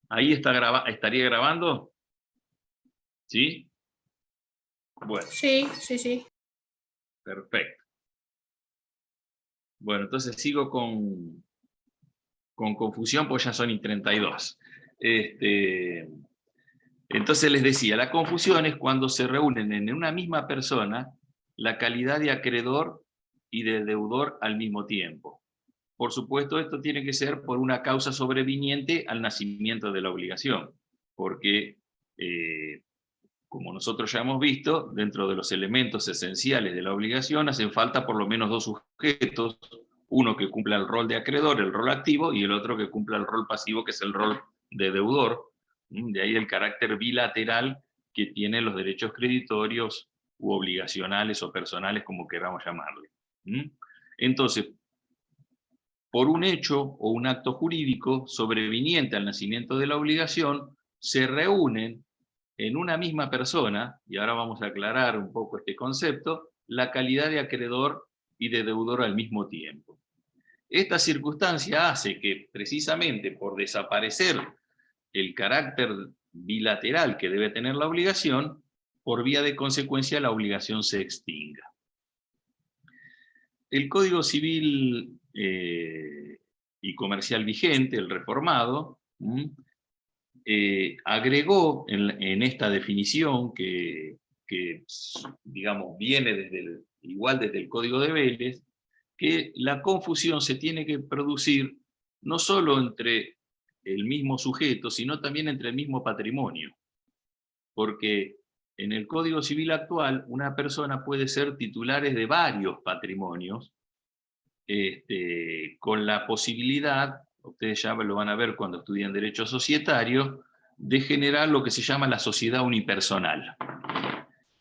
Ahí estaría grabando, ¿sí? Bueno, Sí, sí, sí. perfecto. Bueno, entonces sigo con confusión, pues ya son y 32. Entonces les decía, la confusión es cuando se reúnen en una misma persona la calidad de acreedor y de deudor al mismo tiempo. Por supuesto, esto tiene que ser por una causa sobreviniente al nacimiento de la obligación, porque, como nosotros ya hemos visto, dentro de los elementos esenciales de la obligación hacen falta por lo menos dos sujetos, uno que cumpla el rol de acreedor, el rol activo, y el otro que cumpla el rol pasivo, que es el rol de deudor. De ahí el carácter bilateral que tienen los derechos creditorios u obligacionales o personales, como queramos llamarle. Entonces, por un hecho o un acto jurídico sobreviniente al nacimiento de la obligación, se reúnen en una misma persona, y ahora vamos a aclarar un poco este concepto, la calidad de acreedor y de deudor al mismo tiempo. Esta circunstancia hace que, precisamente por desaparecer el carácter bilateral que debe tener la obligación, por vía de consecuencia la obligación se extinga. El Código Civil y Comercial vigente, el reformado, agregó en esta definición que, digamos, viene igual desde el Código de Vélez, que la confusión se tiene que producir no solo entre el mismo sujeto, sino también entre el mismo patrimonio. Porque en el Código Civil actual, una persona puede ser titular de varios patrimonios, con la posibilidad, ustedes ya lo van a ver cuando estudian Derecho Societario, de generar lo que se llama la sociedad unipersonal.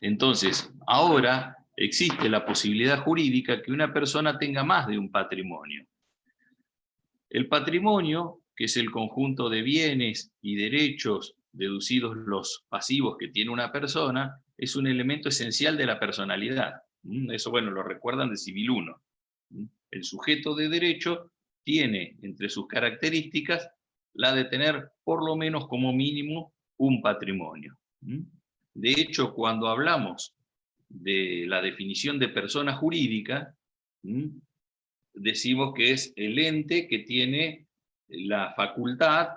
Entonces, ahora existe la posibilidad jurídica que una persona tenga más de un patrimonio. El patrimonio, que es el conjunto de bienes y derechos deducidos los pasivos que tiene una persona, es un elemento esencial de la personalidad. Eso, bueno, lo recuerdan de Civil 1. El sujeto de derecho tiene entre sus características la de tener por lo menos como mínimo un patrimonio. De hecho, cuando hablamos de la definición de persona jurídica, decimos que es el ente que tiene la facultad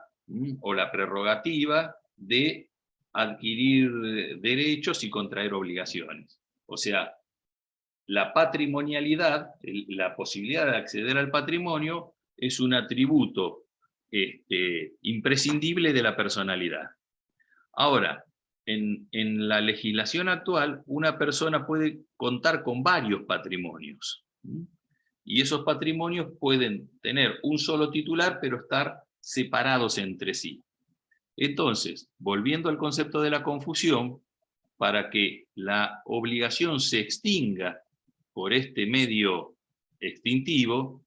o la prerrogativa de adquirir derechos y contraer obligaciones. O sea, la patrimonialidad, la posibilidad de acceder al patrimonio, es un atributo imprescindible de la personalidad. Ahora, en la legislación actual, una persona puede contar con varios patrimonios. Y esos patrimonios pueden tener un solo titular, pero estar separados entre sí. Entonces, volviendo al concepto de la confusión, para que la obligación se extinga por este medio extintivo,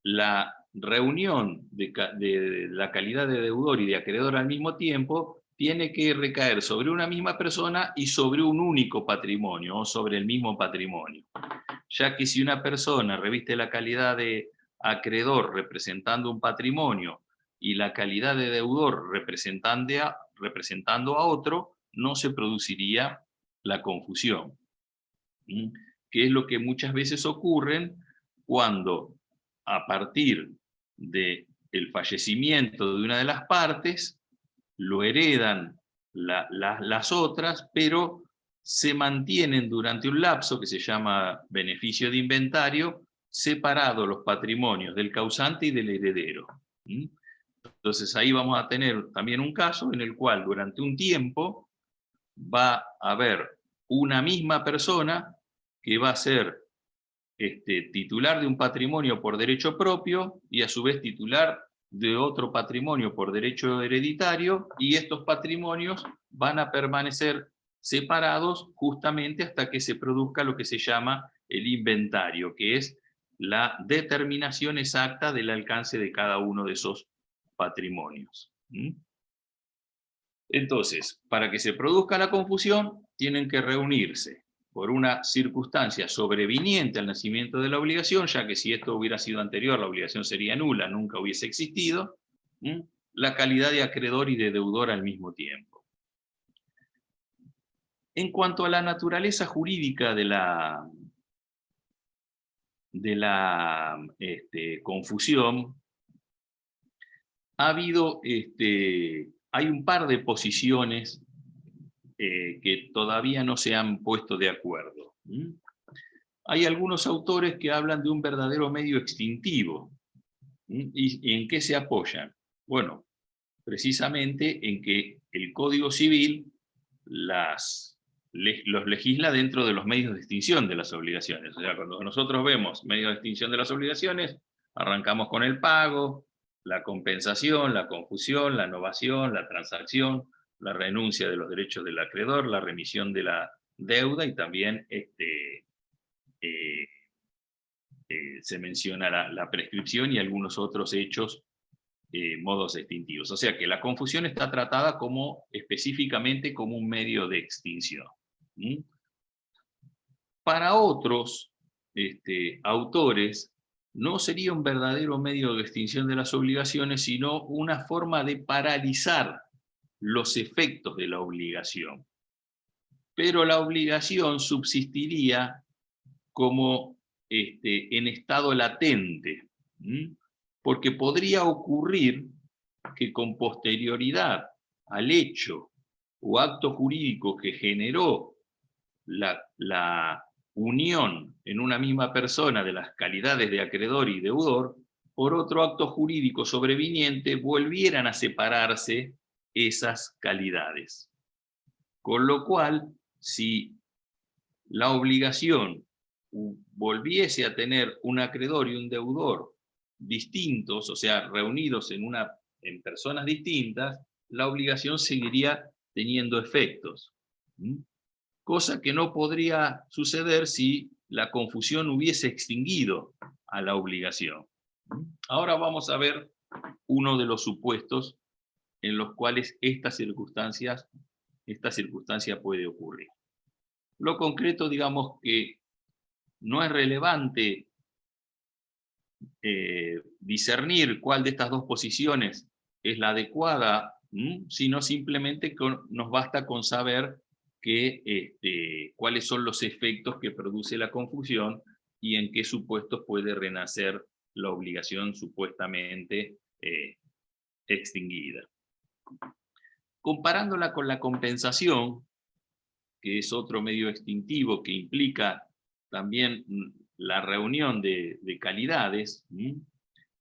la reunión de la calidad de deudor y de acreedor al mismo tiempo tiene que recaer sobre una misma persona y sobre un único patrimonio o sobre el mismo patrimonio. Ya que si una persona reviste la calidad de acreedor representando un patrimonio y la calidad de deudor representando a otro, no se produciría la confusión. Que es lo que muchas veces ocurre cuando, a partir del fallecimiento de una de las partes, lo heredan las otras, pero se mantienen durante un lapso que se llama beneficio de inventario, separados los patrimonios del causante y del heredero. Entonces ahí vamos a tener también un caso en el cual durante un tiempo va a haber una misma persona que va a ser titular de un patrimonio por derecho propio y a su vez titular de otro patrimonio por derecho hereditario, y estos patrimonios van a permanecer separados justamente hasta que se produzca lo que se llama el inventario, que es la determinación exacta del alcance de cada uno de esos patrimonios. Entonces, para que se produzca la confusión, tienen que reunirse por una circunstancia sobreviniente al nacimiento de la obligación, ya que si esto hubiera sido anterior, la obligación sería nula, nunca hubiese existido, la calidad de acreedor y de deudor al mismo tiempo. En cuanto a la naturaleza jurídica de la confusión, hay un par de posiciones que todavía no se han puesto de acuerdo. Hay algunos autores que hablan de un verdadero medio extintivo. ¿Y en qué se apoyan? Bueno, precisamente en que el Código Civil los legisla dentro de los medios de extinción de las obligaciones. O sea, cuando nosotros vemos medios de extinción de las obligaciones, arrancamos con el pago, la compensación, la confusión, la novación, la transacción, la renuncia de los derechos del acreedor, la remisión de la deuda y también se menciona la prescripción y algunos otros hechos, modos extintivos. O sea que la confusión está tratada específicamente como un medio de extinción. Para otros autores, no sería un verdadero medio de extinción de las obligaciones, sino una forma de paralizar los efectos de la obligación. Pero la obligación subsistiría como en estado latente, porque podría ocurrir que con posterioridad al hecho o acto jurídico que generó la unión en una misma persona de las calidades de acreedor y deudor, por otro acto jurídico sobreviniente volvieran a separarse esas calidades. Con lo cual, si la obligación volviese a tener un acreedor y un deudor distintos, o sea, reunidos en personas distintas, la obligación seguiría teniendo efectos. Cosa que no podría suceder si la confusión hubiese extinguido a la obligación. Ahora vamos a ver uno de los supuestos en los cuales esta circunstancia puede ocurrir. Lo concreto, digamos que no es relevante discernir cuál de estas dos posiciones es la adecuada, sino simplemente nos basta con saber cuáles son los efectos que produce la confusión y en qué supuestos puede renacer la obligación supuestamente extinguida. Comparándola con la compensación, que es otro medio extintivo que implica también la reunión de calidades,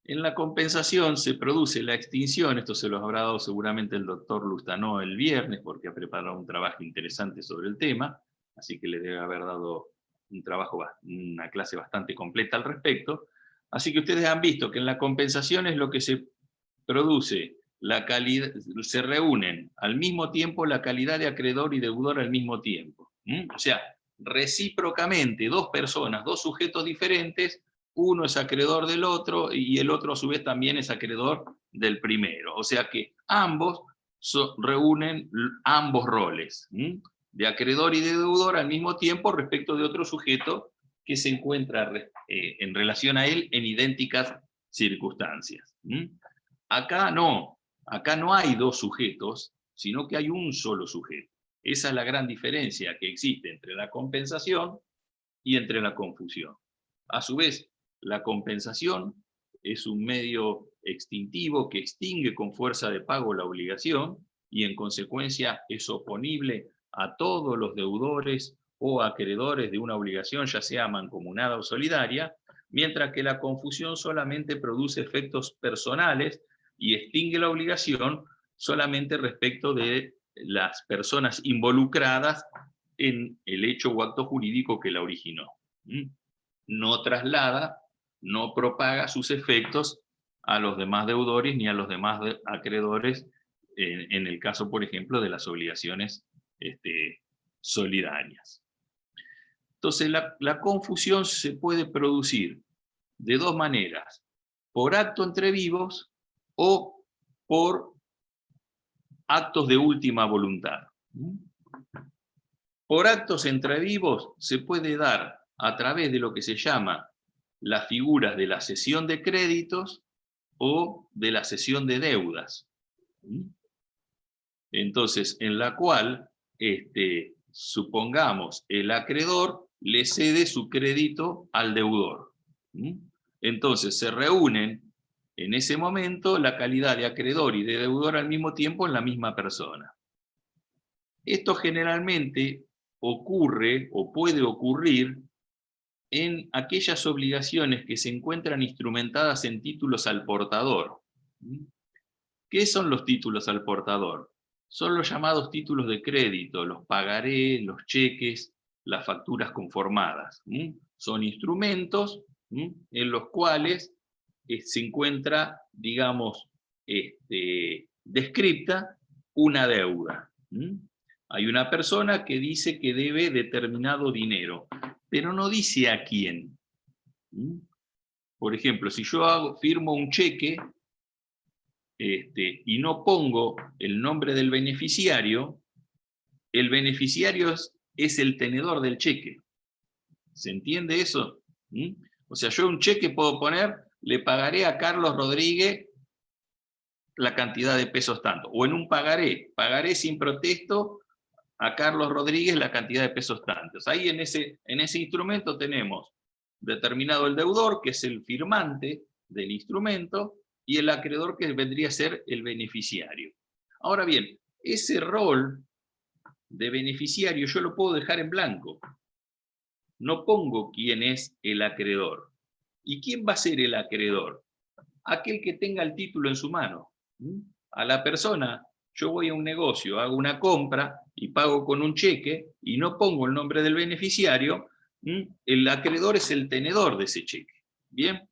en la compensación se produce la extinción. Esto se los habrá dado seguramente el doctor Lustanó el viernes, porque ha preparado un trabajo interesante sobre el tema, así que le debe haber dado una clase bastante completa al respecto. Así que ustedes han visto que en la compensación es lo que se produce, se reúnen al mismo tiempo la calidad de acreedor y deudor al mismo tiempo. O sea, recíprocamente, dos personas, dos sujetos diferentes, uno es acreedor del otro y el otro a su vez también es acreedor del primero. O sea que ambos reúnen ambos roles, de acreedor y de deudor al mismo tiempo respecto de otro sujeto que se encuentra en relación a él en idénticas circunstancias. Acá no hay dos sujetos, sino que hay un solo sujeto. Esa es la gran diferencia que existe entre la compensación y entre la confusión. A su vez, la compensación es un medio extintivo que extingue con fuerza de pago la obligación y en consecuencia es oponible a todos los deudores o acreedores de una obligación, ya sea mancomunada o solidaria, mientras que la confusión solamente produce efectos personales y extingue la obligación solamente respecto de las personas involucradas en el hecho o acto jurídico que la originó. No traslada, no propaga sus efectos a los demás deudores ni a los demás acreedores, en el caso, por ejemplo, de las obligaciones solidarias. Entonces, la confusión se puede producir de dos maneras: por acto entre vivos o por actos de última voluntad. Por actos entre vivos se puede dar a través de lo que se llama las figuras de la cesión de créditos o de la cesión de deudas. Entonces, en la cual, supongamos, el acreedor le cede su crédito al deudor. Entonces, se reúnen en ese momento la calidad de acreedor y de deudor al mismo tiempo en la misma persona. Esto generalmente ocurre o puede ocurrir en aquellas obligaciones que se encuentran instrumentadas en títulos al portador. ¿Qué son los títulos al portador? Son los llamados títulos de crédito, los pagarés, los cheques, las facturas conformadas. Son instrumentos en los cuales se encuentra, digamos, descripta una deuda. Hay una persona que dice que debe determinado dinero, pero no dice a quién. Por ejemplo, si yo firmo un cheque y no pongo el nombre del beneficiario, el beneficiario es el tenedor del cheque. ¿Se entiende eso? O sea, yo un cheque puedo poner, le pagaré a Carlos Rodríguez la cantidad de pesos tanto. O en un pagaré sin protesto a Carlos Rodríguez la cantidad de pesos tantos. Ahí en ese instrumento tenemos determinado el deudor, que es el firmante del instrumento, y el acreedor, que vendría a ser el beneficiario. Ahora bien, ese rol de beneficiario yo lo puedo dejar en blanco. No pongo quién es el acreedor. ¿Y quién va a ser el acreedor? Aquel que tenga el título en su mano. A la persona, yo voy a un negocio, hago una compra y pago con un cheque y no pongo el nombre del beneficiario, el acreedor es el tenedor de ese cheque. ¿Bien?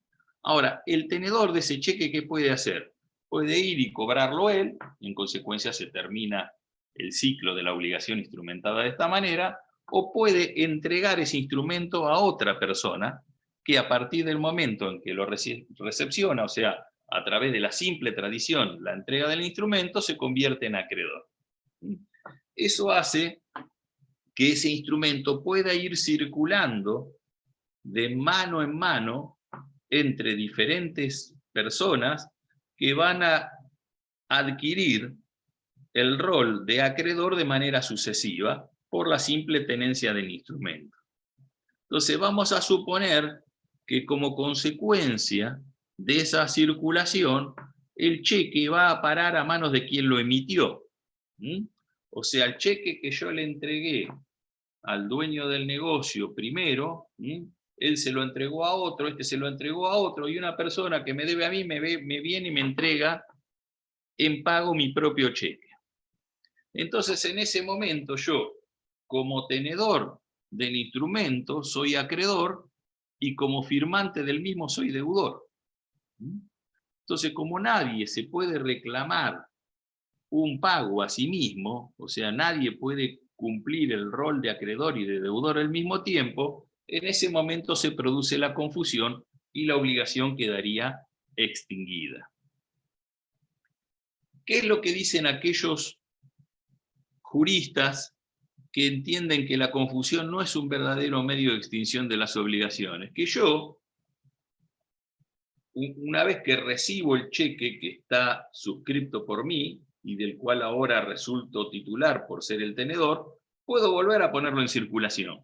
Ahora, el tenedor de ese cheque, ¿qué puede hacer? Puede ir y cobrarlo él, en consecuencia se termina el ciclo de la obligación instrumentada de esta manera, o puede entregar ese instrumento a otra persona que a partir del momento en que lo recepciona, o sea, a través de la simple tradición, la entrega del instrumento, se convierte en acreedor. Eso hace que ese instrumento pueda ir circulando de mano en mano entre diferentes personas que van a adquirir el rol de acreedor de manera sucesiva por la simple tenencia del instrumento. Entonces vamos a suponer que como consecuencia de esa circulación, el cheque va a parar a manos de quien lo emitió. O sea, el cheque que yo le entregué al dueño del negocio primero, él se lo entregó a otro, este se lo entregó a otro, y una persona que me debe a mí me viene y me entrega en pago mi propio cheque. Entonces, en ese momento yo, como tenedor del instrumento, soy acreedor, y como firmante del mismo soy deudor. Entonces, como nadie se puede reclamar un pago a sí mismo, o sea, nadie puede cumplir el rol de acreedor y de deudor al mismo tiempo, en ese momento se produce la confusión y la obligación quedaría extinguida. ¿Qué es lo que dicen aquellos juristas que entienden que la confusión no es un verdadero medio de extinción de las obligaciones? Que yo, una vez que recibo el cheque que está suscripto por mí, y del cual ahora resulto titular por ser el tenedor, puedo volver a ponerlo en circulación.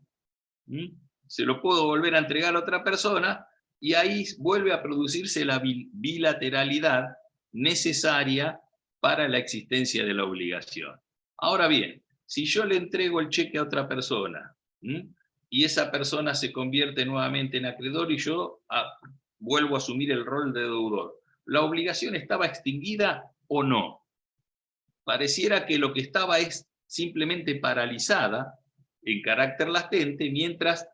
Se lo puedo volver a entregar a otra persona, y ahí vuelve a producirse la bilateralidad necesaria para la existencia de la obligación. Ahora bien, si yo le entrego el cheque a otra persona, y esa persona se convierte nuevamente en acreedor y yo vuelvo a asumir el rol de deudor, ¿la obligación estaba extinguida o no? Pareciera que lo que estaba es simplemente paralizada en carácter latente mientras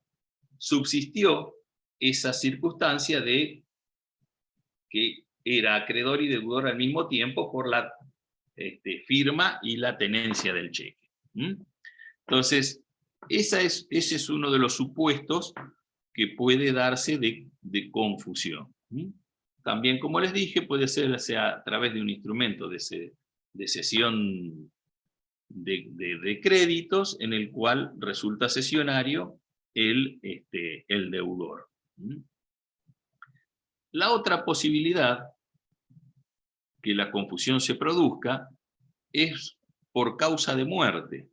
subsistió esa circunstancia de que era acreedor y deudor al mismo tiempo por la firma y la tenencia del cheque. Entonces, ese es uno de los supuestos que puede darse de confusión. También, como les dije, puede ser a través de un instrumento de cesión de créditos en el cual resulta cesionario el deudor. La otra posibilidad que la confusión se produzca es por causa de muerte.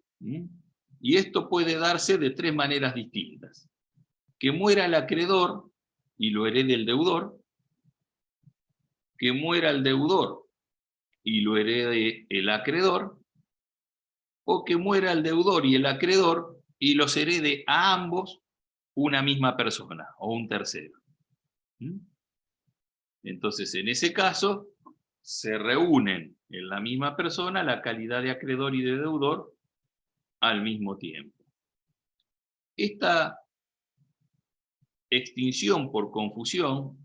Y esto puede darse de tres maneras distintas. Que muera el acreedor y lo herede el deudor, que muera el deudor y lo herede el acreedor, o que muera el deudor y el acreedor y los herede a ambos una misma persona o un tercero. Entonces, en ese caso, se reúnen en la misma persona la calidad de acreedor y de deudor al mismo tiempo. Esta extinción por confusión,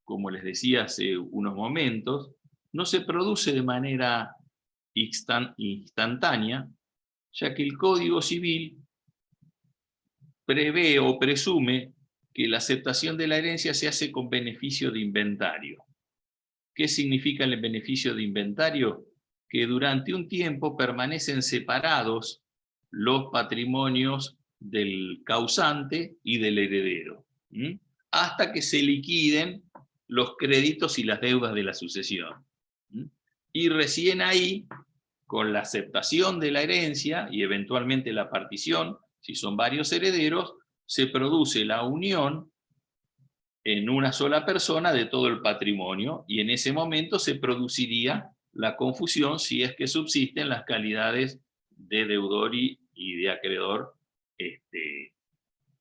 como les decía hace unos momentos, no se produce de manera instantánea, ya que el Código Civil prevé o presume que la aceptación de la herencia se hace con beneficio de inventario. ¿Qué significa el beneficio de inventario? Que durante un tiempo permanecen separados los patrimonios del causante y del heredero, hasta que se liquiden los créditos y las deudas de la sucesión. Y recién ahí, con la aceptación de la herencia y eventualmente la partición, si son varios herederos, se produce la unión en una sola persona de todo el patrimonio, y en ese momento se produciría la confusión si es que subsisten las calidades de deudor y de acreedor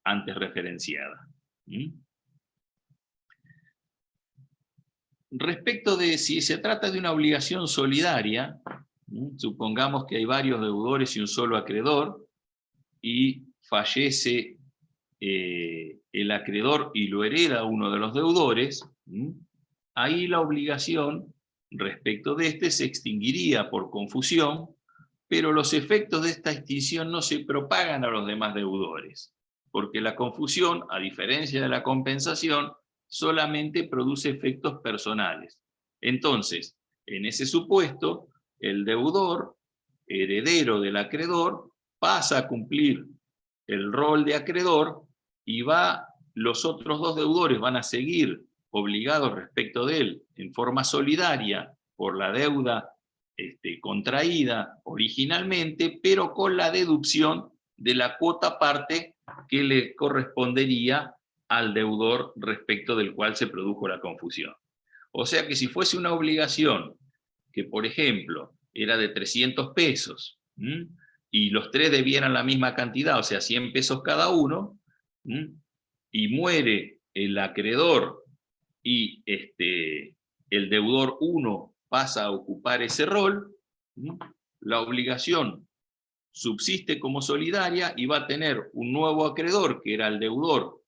antes referenciadas. Respecto de si se trata de una obligación solidaria, supongamos que hay varios deudores y un solo acreedor, y fallece el acreedor y lo hereda uno de los deudores, ahí la obligación respecto de este se extinguiría por confusión, pero los efectos de esta extinción no se propagan a los demás deudores, porque la confusión, a diferencia de la compensación, solamente produce efectos personales. Entonces, en ese supuesto, el deudor, heredero del acreedor, pasa a cumplir el rol de acreedor y los otros dos deudores van a seguir obligados respecto de él en forma solidaria por la deuda contraída originalmente, pero con la deducción de la cuota parte que le correspondería al deudor respecto del cual se produjo la confusión. O sea que si fuese una obligación que, por ejemplo, era de 300 pesos, y los tres debieran la misma cantidad, o sea, 100 pesos cada uno, y muere el acreedor y el deudor 1 pasa a ocupar ese rol, la obligación subsiste como solidaria y va a tener un nuevo acreedor, que era el deudor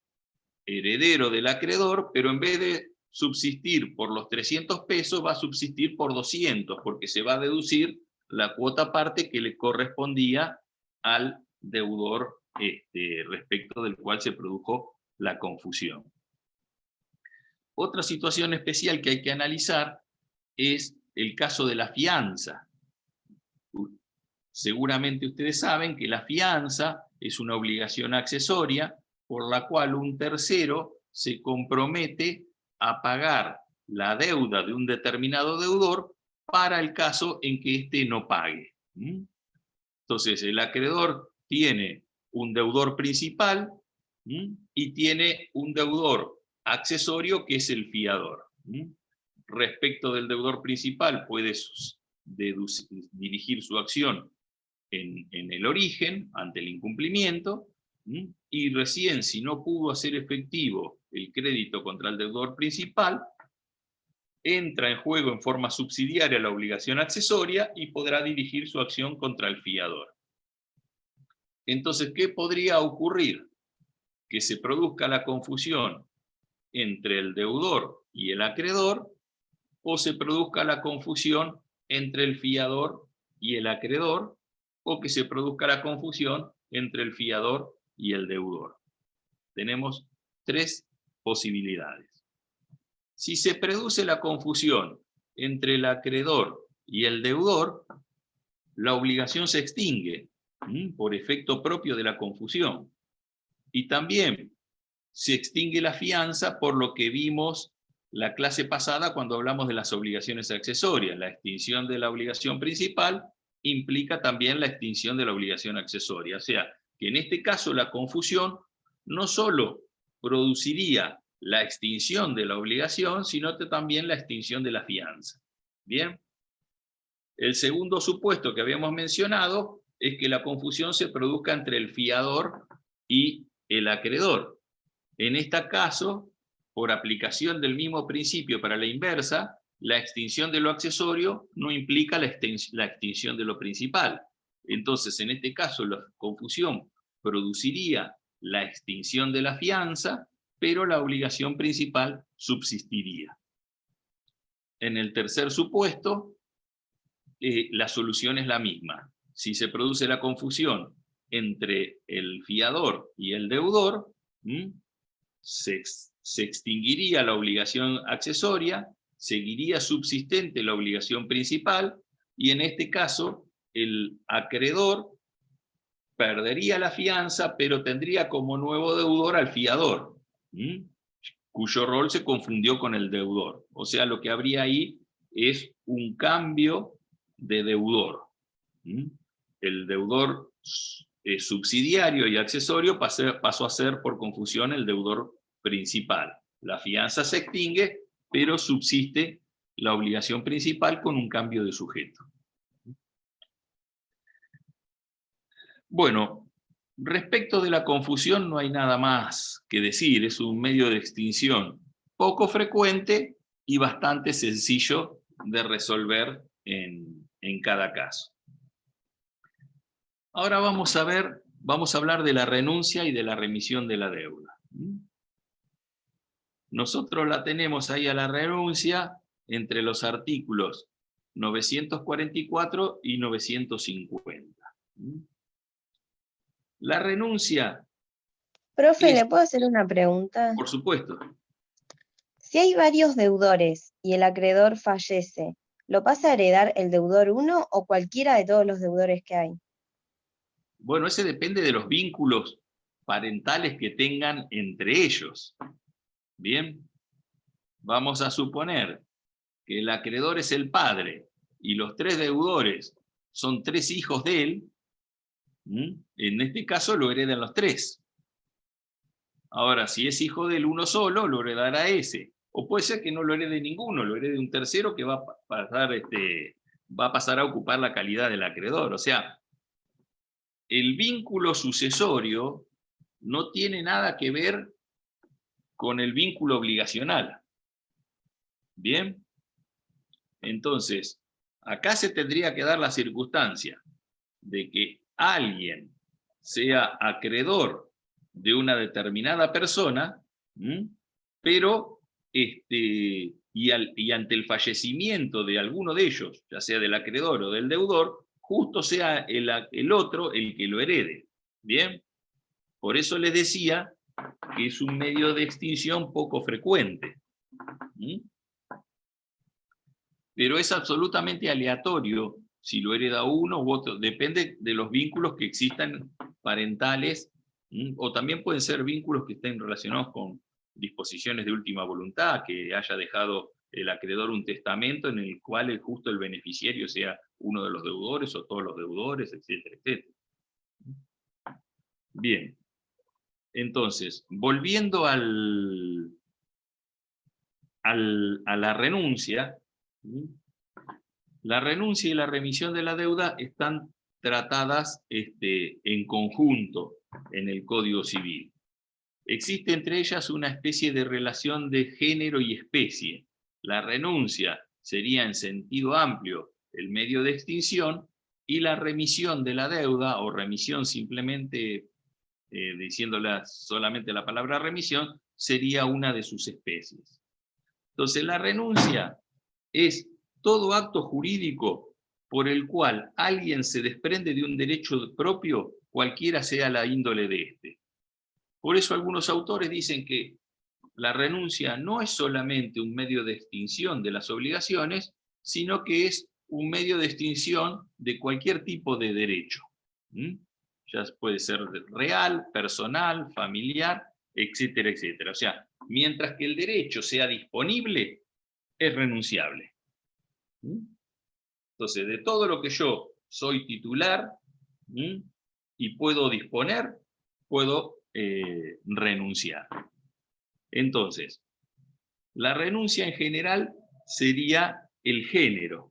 heredero del acreedor, pero en vez de subsistir por los 300 pesos, va a subsistir por 200, porque se va a deducir la cuota parte que le correspondía al deudor respecto del cual se produjo la confusión. Otra situación especial que hay que analizar es el caso de la fianza. Seguramente ustedes saben que la fianza es una obligación accesoria por la cual un tercero se compromete a pagar la deuda de un determinado deudor para el caso en que éste no pague. Entonces, el acreedor tiene un deudor principal y tiene un deudor accesorio que es el fiador. Respecto del deudor principal puede dirigir su acción en el origen, ante el incumplimiento, y recién, si no pudo hacer efectivo el crédito contra el deudor principal, entra en juego en forma subsidiaria la obligación accesoria y podrá dirigir su acción contra el fiador. Entonces, ¿qué podría ocurrir? Que se produzca la confusión entre el deudor y el acreedor, o se produzca la confusión entre el fiador y el acreedor, o que se produzca la confusión entre el fiador y el deudor. Tenemos tres posibilidades. Si se produce la confusión entre el acreedor y el deudor, la obligación se extingue por efecto propio de la confusión. Y también se extingue la fianza, por lo que vimos la clase pasada cuando hablamos de las obligaciones accesorias. La extinción de la obligación principal implica también la extinción de la obligación accesoria. O sea, que en este caso la confusión no solo produciría la extinción de la obligación, sino que también la extinción de la fianza. ¿Bien? El segundo supuesto que habíamos mencionado es que la confusión se produzca entre el fiador y el acreedor. En este caso, por aplicación del mismo principio para la inversa, la extinción de lo accesorio no implica la extinción de lo principal. Entonces, en este caso, la confusión produciría la extinción de la fianza, pero la obligación principal subsistiría. En el tercer supuesto, la solución es la misma. Si se produce la confusión entre el fiador y el deudor, se extinguiría la obligación accesoria, seguiría subsistente la obligación principal, y en este caso el acreedor perdería la fianza, pero tendría como nuevo deudor al fiador, cuyo rol se confundió con el deudor. O sea, lo que habría ahí es un cambio de deudor. El deudor subsidiario y accesorio pasó a ser por confusión el deudor principal. La fianza se extingue, pero subsiste la obligación principal con un cambio de sujeto. Bueno, respecto de la confusión no hay nada más que decir, es un medio de extinción poco frecuente y bastante sencillo de resolver en cada caso. Ahora vamos a hablar de la renuncia y de la remisión de la deuda. Nosotros la tenemos ahí a la renuncia entre los artículos 944 y 950. La renuncia... Profe, ¿le puedo hacer una pregunta? Por supuesto. Si hay varios deudores y el acreedor fallece, ¿lo pasa a heredar el deudor 1 o cualquiera de todos los deudores que hay? Bueno, ese depende de los vínculos parentales que tengan entre ellos. Bien, vamos a suponer que el acreedor es el padre y los 3 deudores son 3 hijos de él. En este caso lo heredan los 3. Ahora, si es hijo del uno solo, lo heredará ese. O puede ser que no lo herede ninguno, lo herede un tercero que va a pasar a ocupar la calidad del acreedor. O sea, el vínculo sucesorio no tiene nada que ver con el vínculo obligacional. ¿Bien? Entonces, acá se tendría que dar la circunstancia de que alguien sea acreedor de una determinada persona, pero y ante el fallecimiento de alguno de ellos, ya sea del acreedor o del deudor, justo sea el otro el que lo herede. ¿Bien? Por eso les decía que es un medio de extinción poco frecuente. Pero es absolutamente aleatorio si lo hereda uno u otro, depende de los vínculos que existan parentales, o también pueden ser vínculos que estén relacionados con disposiciones de última voluntad, que haya dejado el acreedor un testamento en el cual justo el beneficiario sea uno de los deudores o todos los deudores, etcétera, etcétera. Bien, entonces, volviendo a la renuncia, la renuncia y la remisión de la deuda están tratadas en conjunto en el Código Civil. Existe entre ellas una especie de relación de género y especie. La renuncia sería en sentido amplio el medio de extinción, y la remisión de la deuda, o remisión simplemente diciéndola solamente la palabra remisión, sería una de sus especies. Entonces la renuncia es todo acto jurídico por el cual alguien se desprende de un derecho propio, cualquiera sea la índole de este. Por eso algunos autores dicen que la renuncia no es solamente un medio de extinción de las obligaciones, sino que es un medio de extinción de cualquier tipo de derecho. Ya puede ser real, personal, familiar, etcétera, etcétera. O sea, mientras que el derecho sea disponible, es renunciable. Entonces, de todo lo que yo soy titular y puedo disponer, puedo renunciar. Entonces, la renuncia en general sería el género,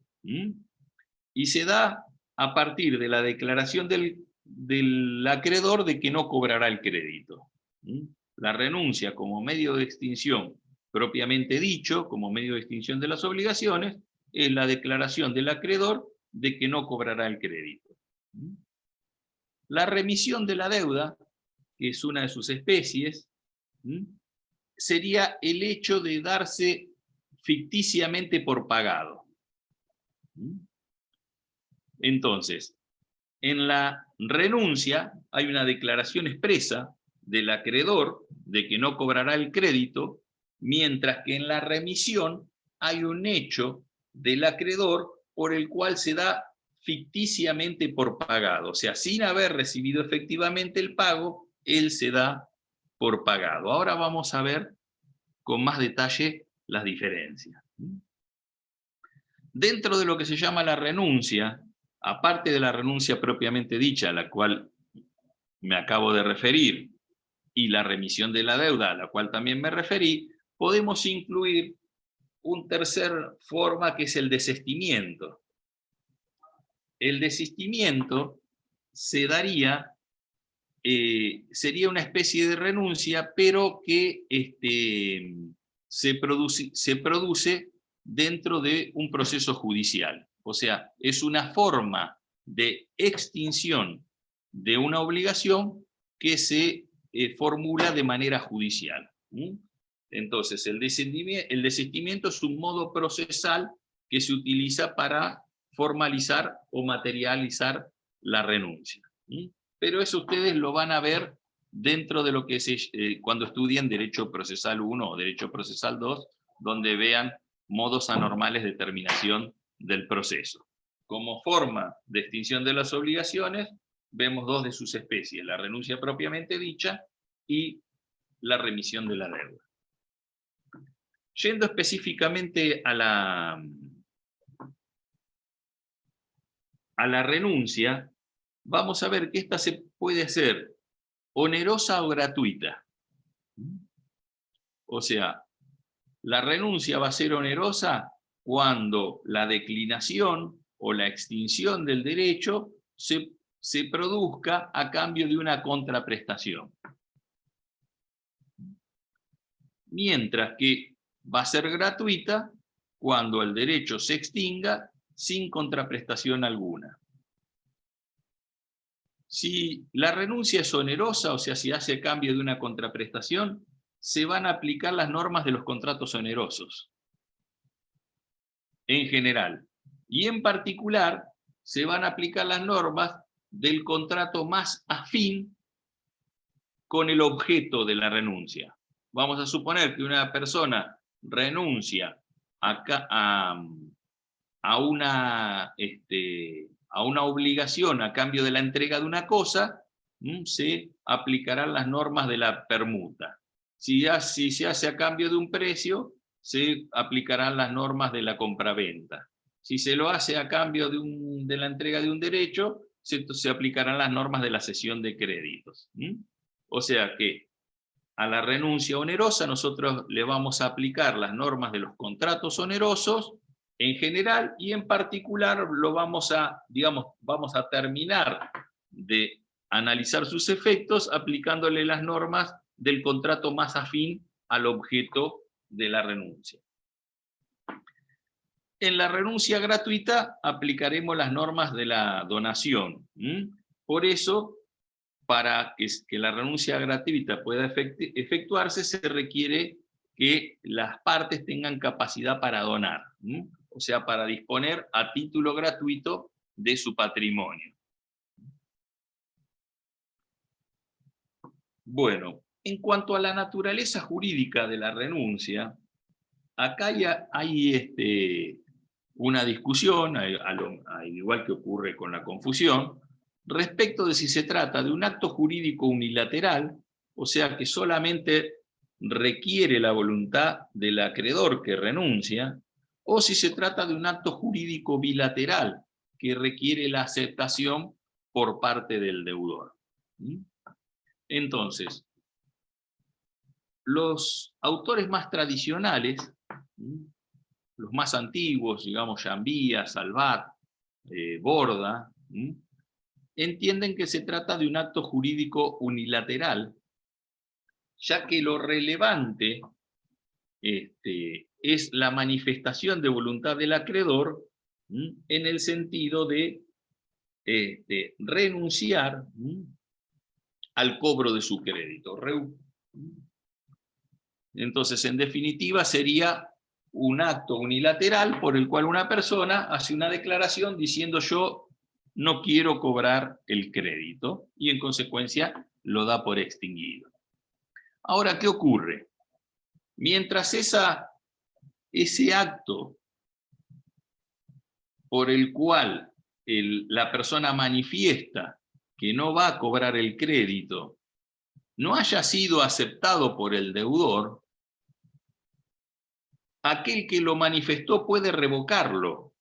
y se da a partir de la declaración del acreedor de que no cobrará el crédito. La renuncia como medio de extinción propiamente dicho, como medio de extinción de las obligaciones, es la declaración del acreedor de que no cobrará el crédito. La remisión de la deuda, que es una de sus especies, sería el hecho de darse ficticiamente por pagado. Entonces, en la renuncia hay una declaración expresa del acreedor de que no cobrará el crédito, mientras que en la remisión hay un hecho del acreedor por el cual se da ficticiamente por pagado. O sea, sin haber recibido efectivamente el pago, él se da por pagado. Ahora vamos a ver con más detalle las diferencias. Dentro de lo que se llama la renuncia, aparte de la renuncia propiamente dicha, a la cual me acabo de referir, y la remisión de la deuda, a la cual también me referí, podemos incluir un tercer forma que es el desistimiento. El desistimiento se daría, sería una especie de renuncia, pero que se produce dentro de un proceso judicial. O sea, es una forma de extinción de una obligación que se formula de manera judicial. Entonces, el desistimiento es un modo procesal que se utiliza para formalizar o materializar la renuncia. Pero eso ustedes lo van a ver dentro de lo que cuando estudien Derecho Procesal 1 o Derecho Procesal 2, donde vean modos anormales de terminación del proceso. Como forma de extinción de las obligaciones, vemos dos de sus especies, la renuncia propiamente dicha y la remisión de la deuda. Yendo específicamente a la renuncia, vamos a ver que esta se puede hacer onerosa o gratuita. O sea, la renuncia va a ser onerosa cuando la declinación o la extinción del derecho se produzca a cambio de una contraprestación. Mientras que va a ser gratuita cuando el derecho se extinga sin contraprestación alguna. Si la renuncia es onerosa, o sea, si hace a cambio de una contraprestación, se van a aplicar las normas de los contratos onerosos, en general. Y en particular, se van a aplicar las normas del contrato más afín con el objeto de la renuncia. Vamos a suponer que una persona renuncia a una obligación a cambio de la entrega de una cosa, se aplicarán las normas de la permuta. Si se hace a cambio de un precio, se aplicarán las normas de la compraventa. Si se lo hace a cambio de la entrega de un derecho, se aplicarán las normas de la cesión de créditos. O sea que a la renuncia onerosa nosotros le vamos a aplicar las normas de los contratos onerosos en general, y en particular vamos a terminar de analizar sus efectos aplicándole las normas del contrato más afín al objeto de la renuncia. En la renuncia gratuita aplicaremos las normas de la donación. Por eso, para que la renuncia gratuita pueda efectuarse, se requiere que las partes tengan capacidad para donar. O sea, para disponer a título gratuito de su patrimonio. Bueno, en cuanto a la naturaleza jurídica de la renuncia, acá hay una discusión, al igual que ocurre con la confusión, respecto de si se trata de un acto jurídico unilateral o sea que solamente requiere la voluntad del acreedor que renuncia, o si se trata de un acto jurídico bilateral que requiere la aceptación por parte del deudor. Entonces, los autores más tradicionales, los más antiguos, digamos Llambía, Salvat, Borda, entienden que se trata de un acto jurídico unilateral, ya que lo relevante es la manifestación de voluntad del acreedor en el sentido de renunciar al cobro de su crédito. Entonces, en definitiva, sería un acto unilateral por el cual una persona hace una declaración diciendo yo no quiero cobrar el crédito y en consecuencia lo da por extinguido. Ahora, ¿qué ocurre? Mientras ese acto por el cual la persona manifiesta que no va a cobrar el crédito no haya sido aceptado por el deudor, aquel que lo manifestó puede revocarlo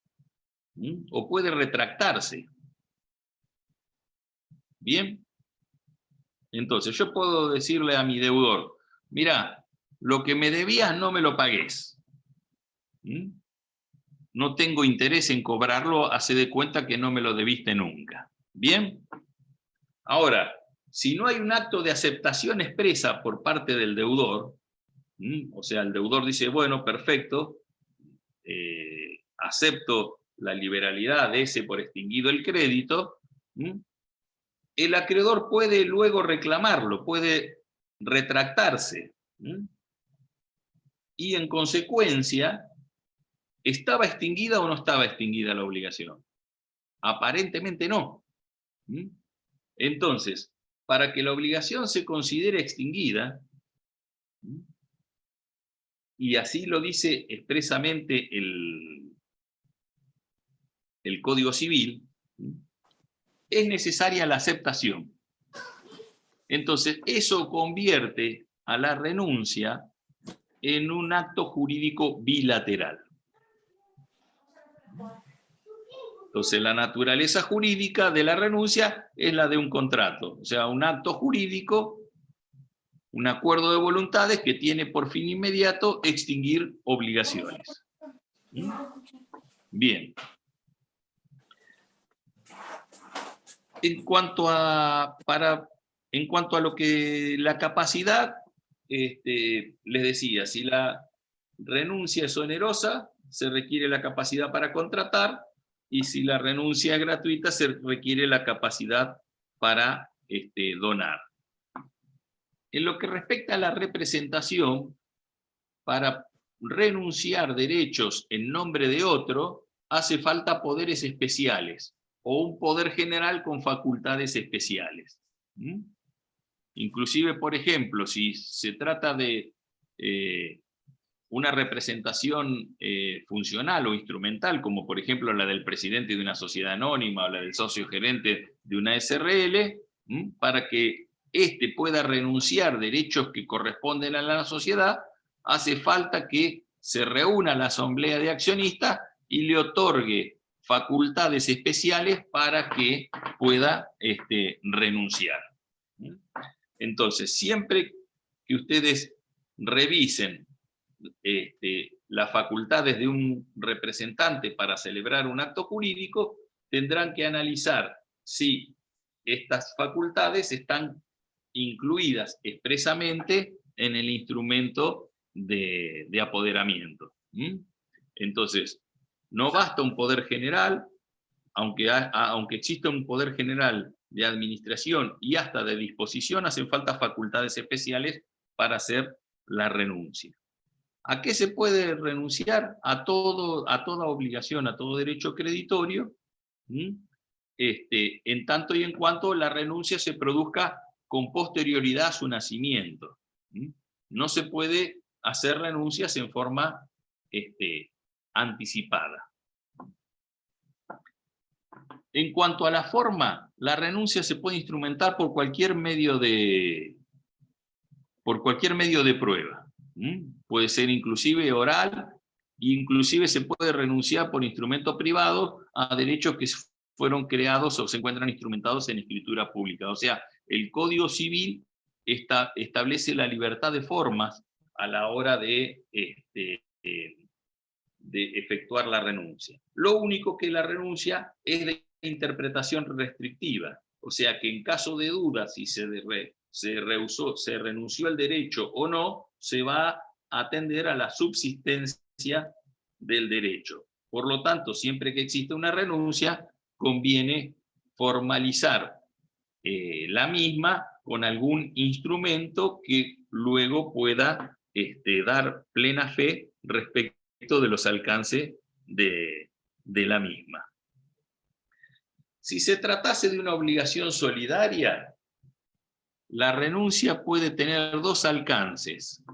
o puede retractarse. ¿Bien? Entonces yo puedo decirle a mi deudor, mira, lo que me debías no me lo pagues. No tengo interés en cobrarlo, hace de cuenta que no me lo debiste nunca. ¿Bien? Ahora, si no hay un acto de aceptación expresa por parte del deudor, o sea, el deudor dice, bueno, perfecto, acepto la liberalidad de ese por extinguido el crédito, el acreedor puede luego reclamarlo, puede retractarse. Y en consecuencia, ¿estaba extinguida o no estaba extinguida la obligación? Aparentemente no. Entonces, para que la obligación se considere extinguida, y así lo dice expresamente el Código Civil, es necesaria la aceptación. Entonces, eso convierte a la renuncia en un acto jurídico bilateral. Entonces, la naturaleza jurídica de la renuncia es la de un contrato, o sea, un acto jurídico, un acuerdo de voluntades que tiene por fin inmediato extinguir obligaciones. Bien. En cuanto a lo que la capacidad, les decía, si la renuncia es onerosa, se requiere la capacidad para contratar, y si la renuncia es gratuita, se requiere la capacidad para donar. En lo que respecta a la representación, para renunciar derechos en nombre de otro, hace falta poderes especiales, o un poder general con facultades especiales. Inclusive, por ejemplo, si se trata de una representación funcional o instrumental, como por ejemplo la del presidente de una sociedad anónima o la del socio gerente de una SRL, para que éste pueda renunciar derechos que corresponden a la sociedad, hace falta que se reúna la asamblea de accionistas y le otorgue facultades especiales para que pueda renunciar. Entonces, siempre que ustedes revisen las facultades de un representante para celebrar un acto jurídico, tendrán que analizar si estas facultades están incluidas expresamente en el instrumento de apoderamiento. Entonces, no basta un poder general, aunque exista un poder general de administración y hasta de disposición, hacen falta facultades especiales para hacer la renuncia. ¿A qué se puede renunciar? A toda obligación, a todo derecho creditorio, en tanto y en cuanto la renuncia se produzca con posterioridad a su nacimiento. No se puede hacer renuncias en forma anticipada. En cuanto a la forma, la renuncia se puede instrumentar por cualquier medio de por cualquier medio de prueba. Puede ser inclusive oral, inclusive se puede renunciar por instrumento privado a derechos que fueron creados o se encuentran instrumentados en escritura pública. O sea, el Código Civil establece la libertad de formas a la hora de efectuar la renuncia. Lo único que la renuncia es de interpretación restrictiva, o sea que en caso de duda si se renunció al derecho o no, se va a atender a la subsistencia del derecho. Por lo tanto, siempre que existe una renuncia, conviene formalizar la misma con algún instrumento que luego pueda dar plena fe respecto de los alcances de la misma. Si se tratase de una obligación solidaria, la renuncia puede tener dos alcances.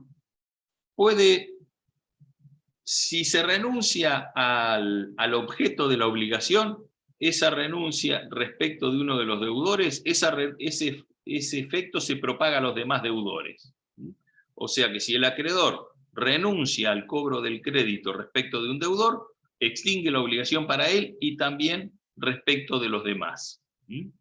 Si se renuncia al objeto de la obligación, esa renuncia respecto de uno de los deudores, ese efecto se propaga a los demás deudores. O sea que si el acreedor renuncia al cobro del crédito respecto de un deudor, extingue la obligación para él y también respecto de los demás. En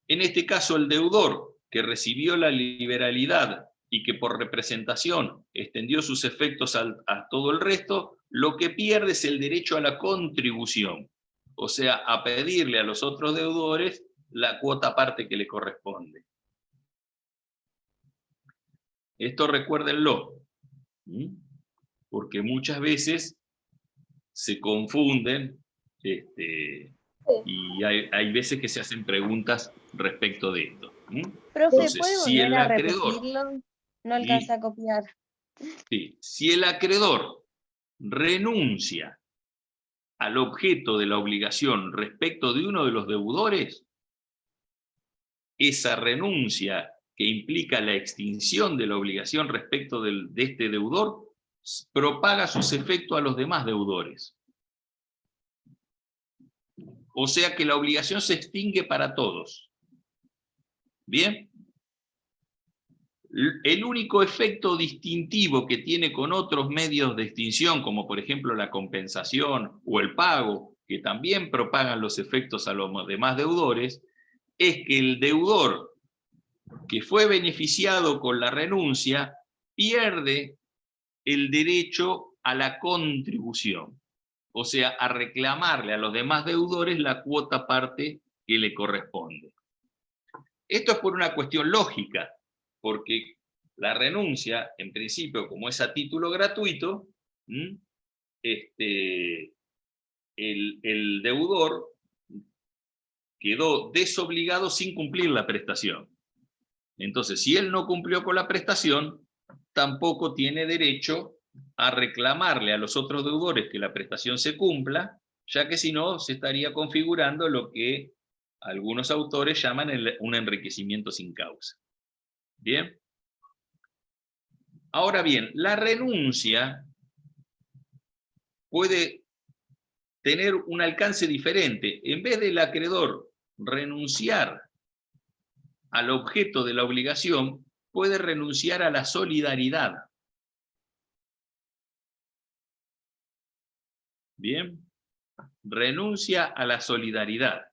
este caso, el deudor que recibió la liberalidad y que por representación extendió sus efectos a todo el resto, lo que pierde es el derecho a la contribución, o sea, a pedirle a los otros deudores la cuota parte que le corresponde. Esto recuérdenlo, porque muchas veces se confunden y hay veces que se hacen preguntas respecto de esto. Profe, Entonces, ¿puede volver a repetirlo? No alcanza a copiar. Sí, si el acreedor renuncia al objeto de la obligación respecto de uno de los deudores, esa renuncia que implica la extinción de la obligación respecto de este deudor, propaga sus efectos a los demás deudores. O sea que la obligación se extingue para todos. ¿Bien? El único efecto distintivo que tiene con otros medios de extinción, como por ejemplo la compensación o el pago, que también propagan los efectos a los demás deudores, es que el deudor que fue beneficiado con la renuncia pierde el derecho a la contribución, o sea, a reclamarle a los demás deudores la cuota parte que le corresponde. Esto es por una cuestión lógica, porque la renuncia, en principio, como es a título gratuito, el deudor quedó desobligado sin cumplir la prestación. Entonces, si él no cumplió con la prestación, tampoco tiene derecho a reclamarle a los otros deudores que la prestación se cumpla, ya que si no, se estaría configurando lo que algunos autores llaman un enriquecimiento sin causa. ¿Bien? Ahora bien, la renuncia puede tener un alcance diferente. En vez del acreedor renunciar al objeto de la obligación, puede renunciar a la solidaridad. ¿Bien? Renuncia a la solidaridad.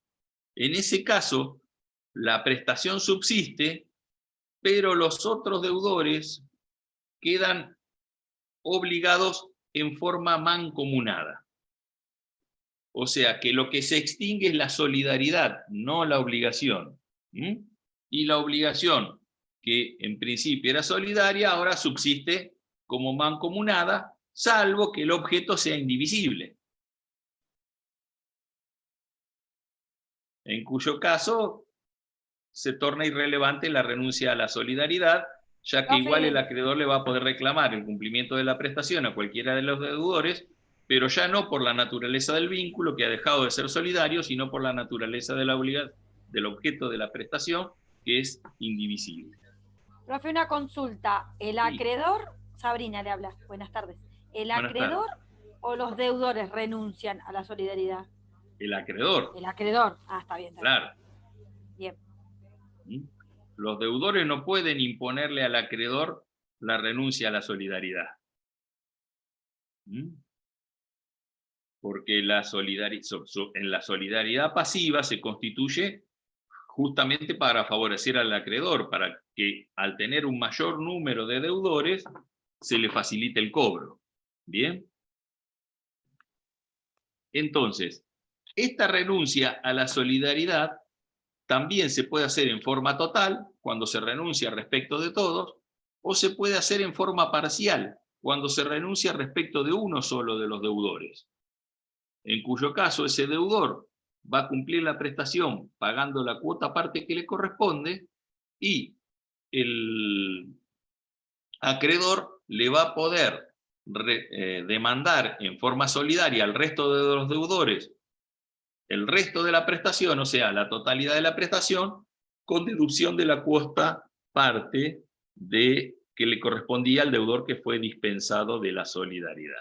En ese caso, la prestación subsiste, pero los otros deudores quedan obligados en forma mancomunada. O sea que lo que se extingue es la solidaridad, no la obligación. Y la obligación, que en principio era solidaria, ahora subsiste como mancomunada, salvo que el objeto sea indivisible. En cuyo caso se torna irrelevante la renuncia a la solidaridad, ya que igual el acreedor le va a poder reclamar el cumplimiento de la prestación a cualquiera de los deudores, pero ya no por la naturaleza del vínculo, que ha dejado de ser solidario, sino por la naturaleza de la obligación, del objeto de la prestación, que es indivisible. Profe, una consulta. ¿El acreedor, Sabrina le habla, buenas tardes, el acreedor o los deudores renuncian a la solidaridad? El acreedor. El acreedor, está bien. Claro. Bien. Los deudores no pueden imponerle al acreedor la renuncia a la solidaridad. Porque en la solidaridad pasiva se constituye justamente para favorecer al acreedor, para que al tener un mayor número de deudores se le facilite el cobro. ¿Bien? Entonces, esta renuncia a la solidaridad también se puede hacer en forma total, cuando se renuncia respecto de todos, o se puede hacer en forma parcial, cuando se renuncia respecto de uno solo de los deudores, en cuyo caso ese deudor va a cumplir la prestación pagando la cuota parte que le corresponde, y el acreedor le va a poder demandar en forma solidaria al resto de los deudores el resto de la prestación, o sea, la totalidad de la prestación, con deducción de la cuota parte que le correspondía al deudor que fue dispensado de la solidaridad.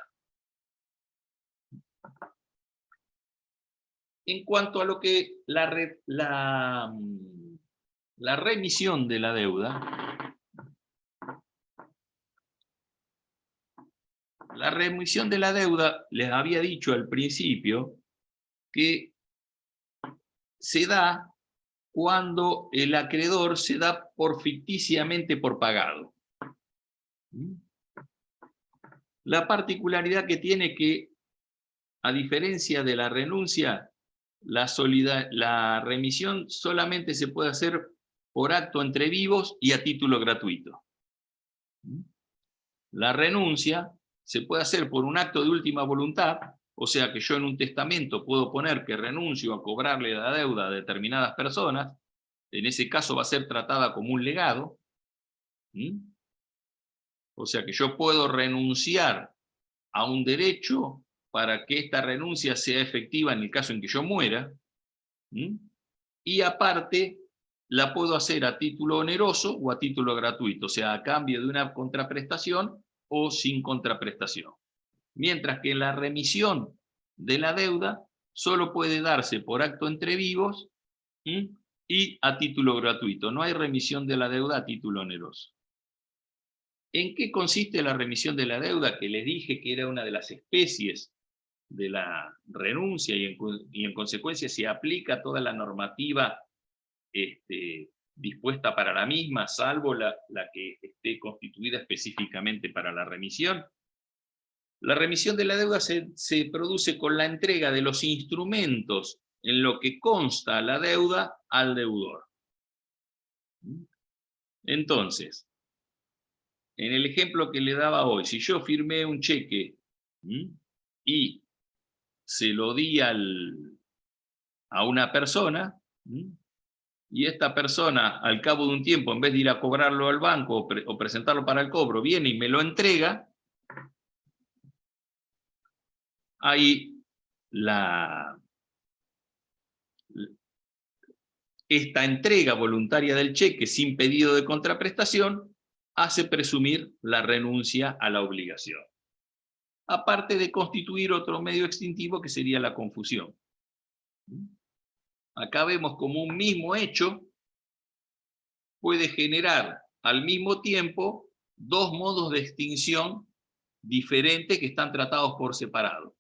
En cuanto a lo que la remisión de la deuda, les había dicho al principio que se da cuando el acreedor se da ficticiamente por pagado. La particularidad que tiene que, a diferencia de la renuncia, la remisión solamente se puede hacer por acto entre vivos y a título gratuito. La renuncia se puede hacer por un acto de última voluntad, o sea que yo en un testamento puedo poner que renuncio a cobrarle la deuda a determinadas personas, en ese caso va a ser tratada como un legado. O sea que yo puedo renunciar a un derecho para que esta renuncia sea efectiva en el caso en que yo muera, y aparte la puedo hacer a título oneroso o a título gratuito, o sea, a cambio de una contraprestación o sin contraprestación. Mientras que la remisión de la deuda solo puede darse por acto entre vivos y a título gratuito. No hay remisión de la deuda a título oneroso. ¿En qué consiste la remisión de la deuda? Que les dije que era una de las especies de la renuncia y en consecuencia se aplica toda la normativa dispuesta para la misma, salvo la que esté constituida específicamente para la remisión. La remisión de la deuda se produce con la entrega de los instrumentos en lo que consta la deuda al deudor. Entonces, en el ejemplo que le daba hoy, si yo firmé un cheque y se lo di a una persona, y esta persona al cabo de un tiempo, en vez de ir a cobrarlo al banco o presentarlo para el cobro, viene y me lo entrega, ahí esta entrega voluntaria del cheque sin pedido de contraprestación hace presumir la renuncia a la obligación. Aparte de constituir otro medio extintivo que sería la confusión. Acá vemos como un mismo hecho puede generar al mismo tiempo dos modos de extinción diferentes que están tratados por separado.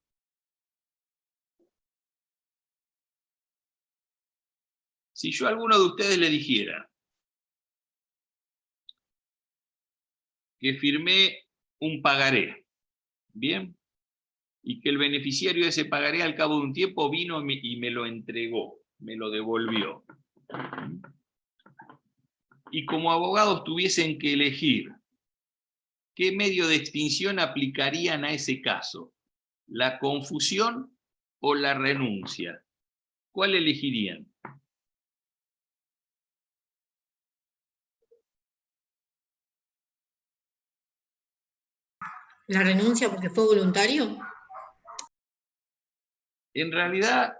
Si yo a alguno de ustedes le dijera que firmé un pagaré, ¿bien? Y que el beneficiario de ese pagaré al cabo de un tiempo vino y me lo entregó, me lo devolvió. Y como abogados tuviesen que elegir qué medio de extinción aplicarían a ese caso, la confusión o la renuncia, ¿cuál elegirían? ¿La renuncia porque fue voluntario? En realidad,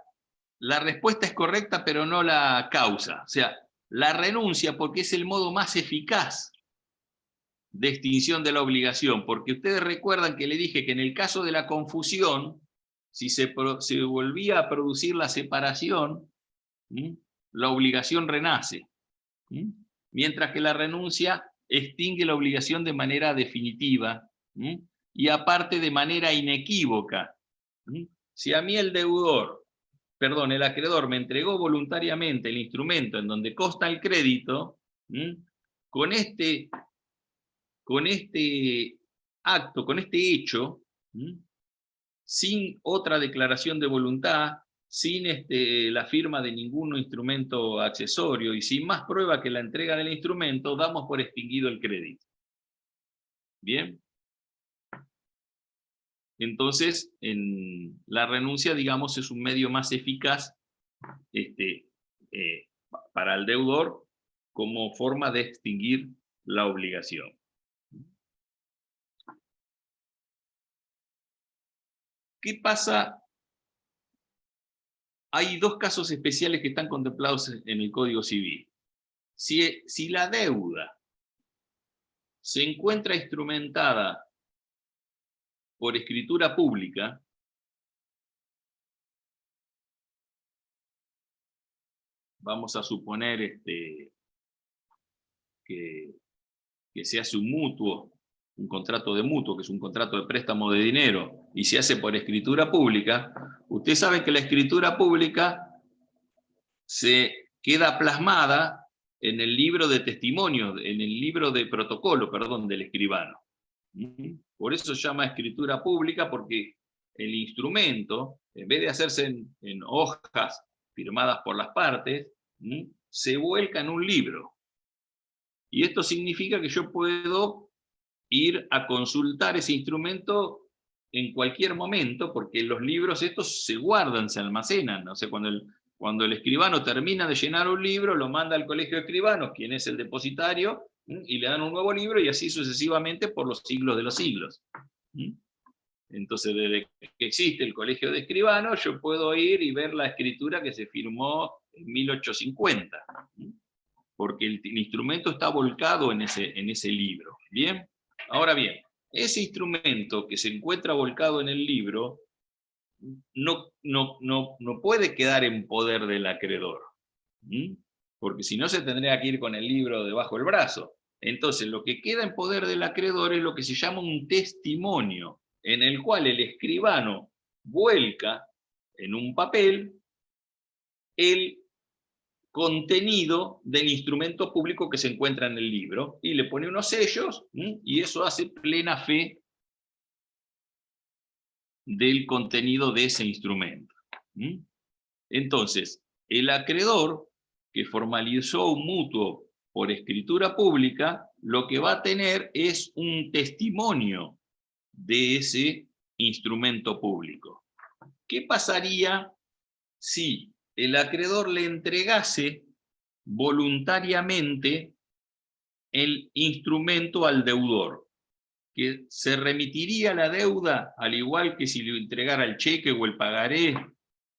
la respuesta es correcta, pero no la causa. O sea, la renuncia porque es el modo más eficaz de extinción de la obligación, porque ustedes recuerdan que le dije que en el caso de la confusión, si se volvía a producir la separación, la obligación renace. mientras que la renuncia extingue la obligación de manera definitiva, y aparte de manera inequívoca. Si a mí el acreedor me entregó voluntariamente el instrumento en donde consta el crédito, con este acto, con este hecho, sin otra declaración de voluntad, sin la firma de ningún instrumento accesorio y sin más prueba que la entrega del instrumento, damos por extinguido el crédito. ¿Bien? Entonces, en la renuncia, digamos, es un medio más eficaz para el deudor como forma de extinguir la obligación. ¿Qué pasa? Hay dos casos especiales que están contemplados en el Código Civil. Si la deuda se encuentra instrumentada por escritura pública, vamos a suponer que se hace un mutuo, un contrato de mutuo, que es un contrato de préstamo de dinero, y se hace por escritura pública, usted sabe que la escritura pública se queda plasmada en el libro de testimonio, en el libro de protocolo, perdón, del escribano. Por eso se llama escritura pública, porque el instrumento, en vez de hacerse en hojas firmadas por las partes, se vuelca en un libro. Y esto significa que yo puedo ir a consultar ese instrumento en cualquier momento, porque los libros estos se guardan, se almacenan. O sea, cuando el escribano termina de llenar un libro, lo manda al colegio de escribanos, quien es el depositario, y le dan un nuevo libro, y así sucesivamente por los siglos de los siglos. Entonces, desde que existe el colegio de escribanos, yo puedo ir y ver la escritura que se firmó en 1850, porque el instrumento está volcado en ese libro. ¿Bien? Ahora bien, ese instrumento que se encuentra volcado en el libro no puede quedar en poder del acreedor, porque si no se tendría que ir con el libro debajo del brazo. Entonces, lo que queda en poder del acreedor es lo que se llama un testimonio, en el cual el escribano vuelca en un papel el contenido del instrumento público que se encuentra en el libro, y le pone unos sellos, y eso hace plena fe del contenido de ese instrumento. Entonces, el acreedor que formalizó un mutuo por escritura pública, lo que va a tener es un testimonio de ese instrumento público. ¿Qué pasaría si el acreedor le entregase voluntariamente el instrumento al deudor? Que se remitiría la deuda, al igual que si le entregara el cheque o el pagaré,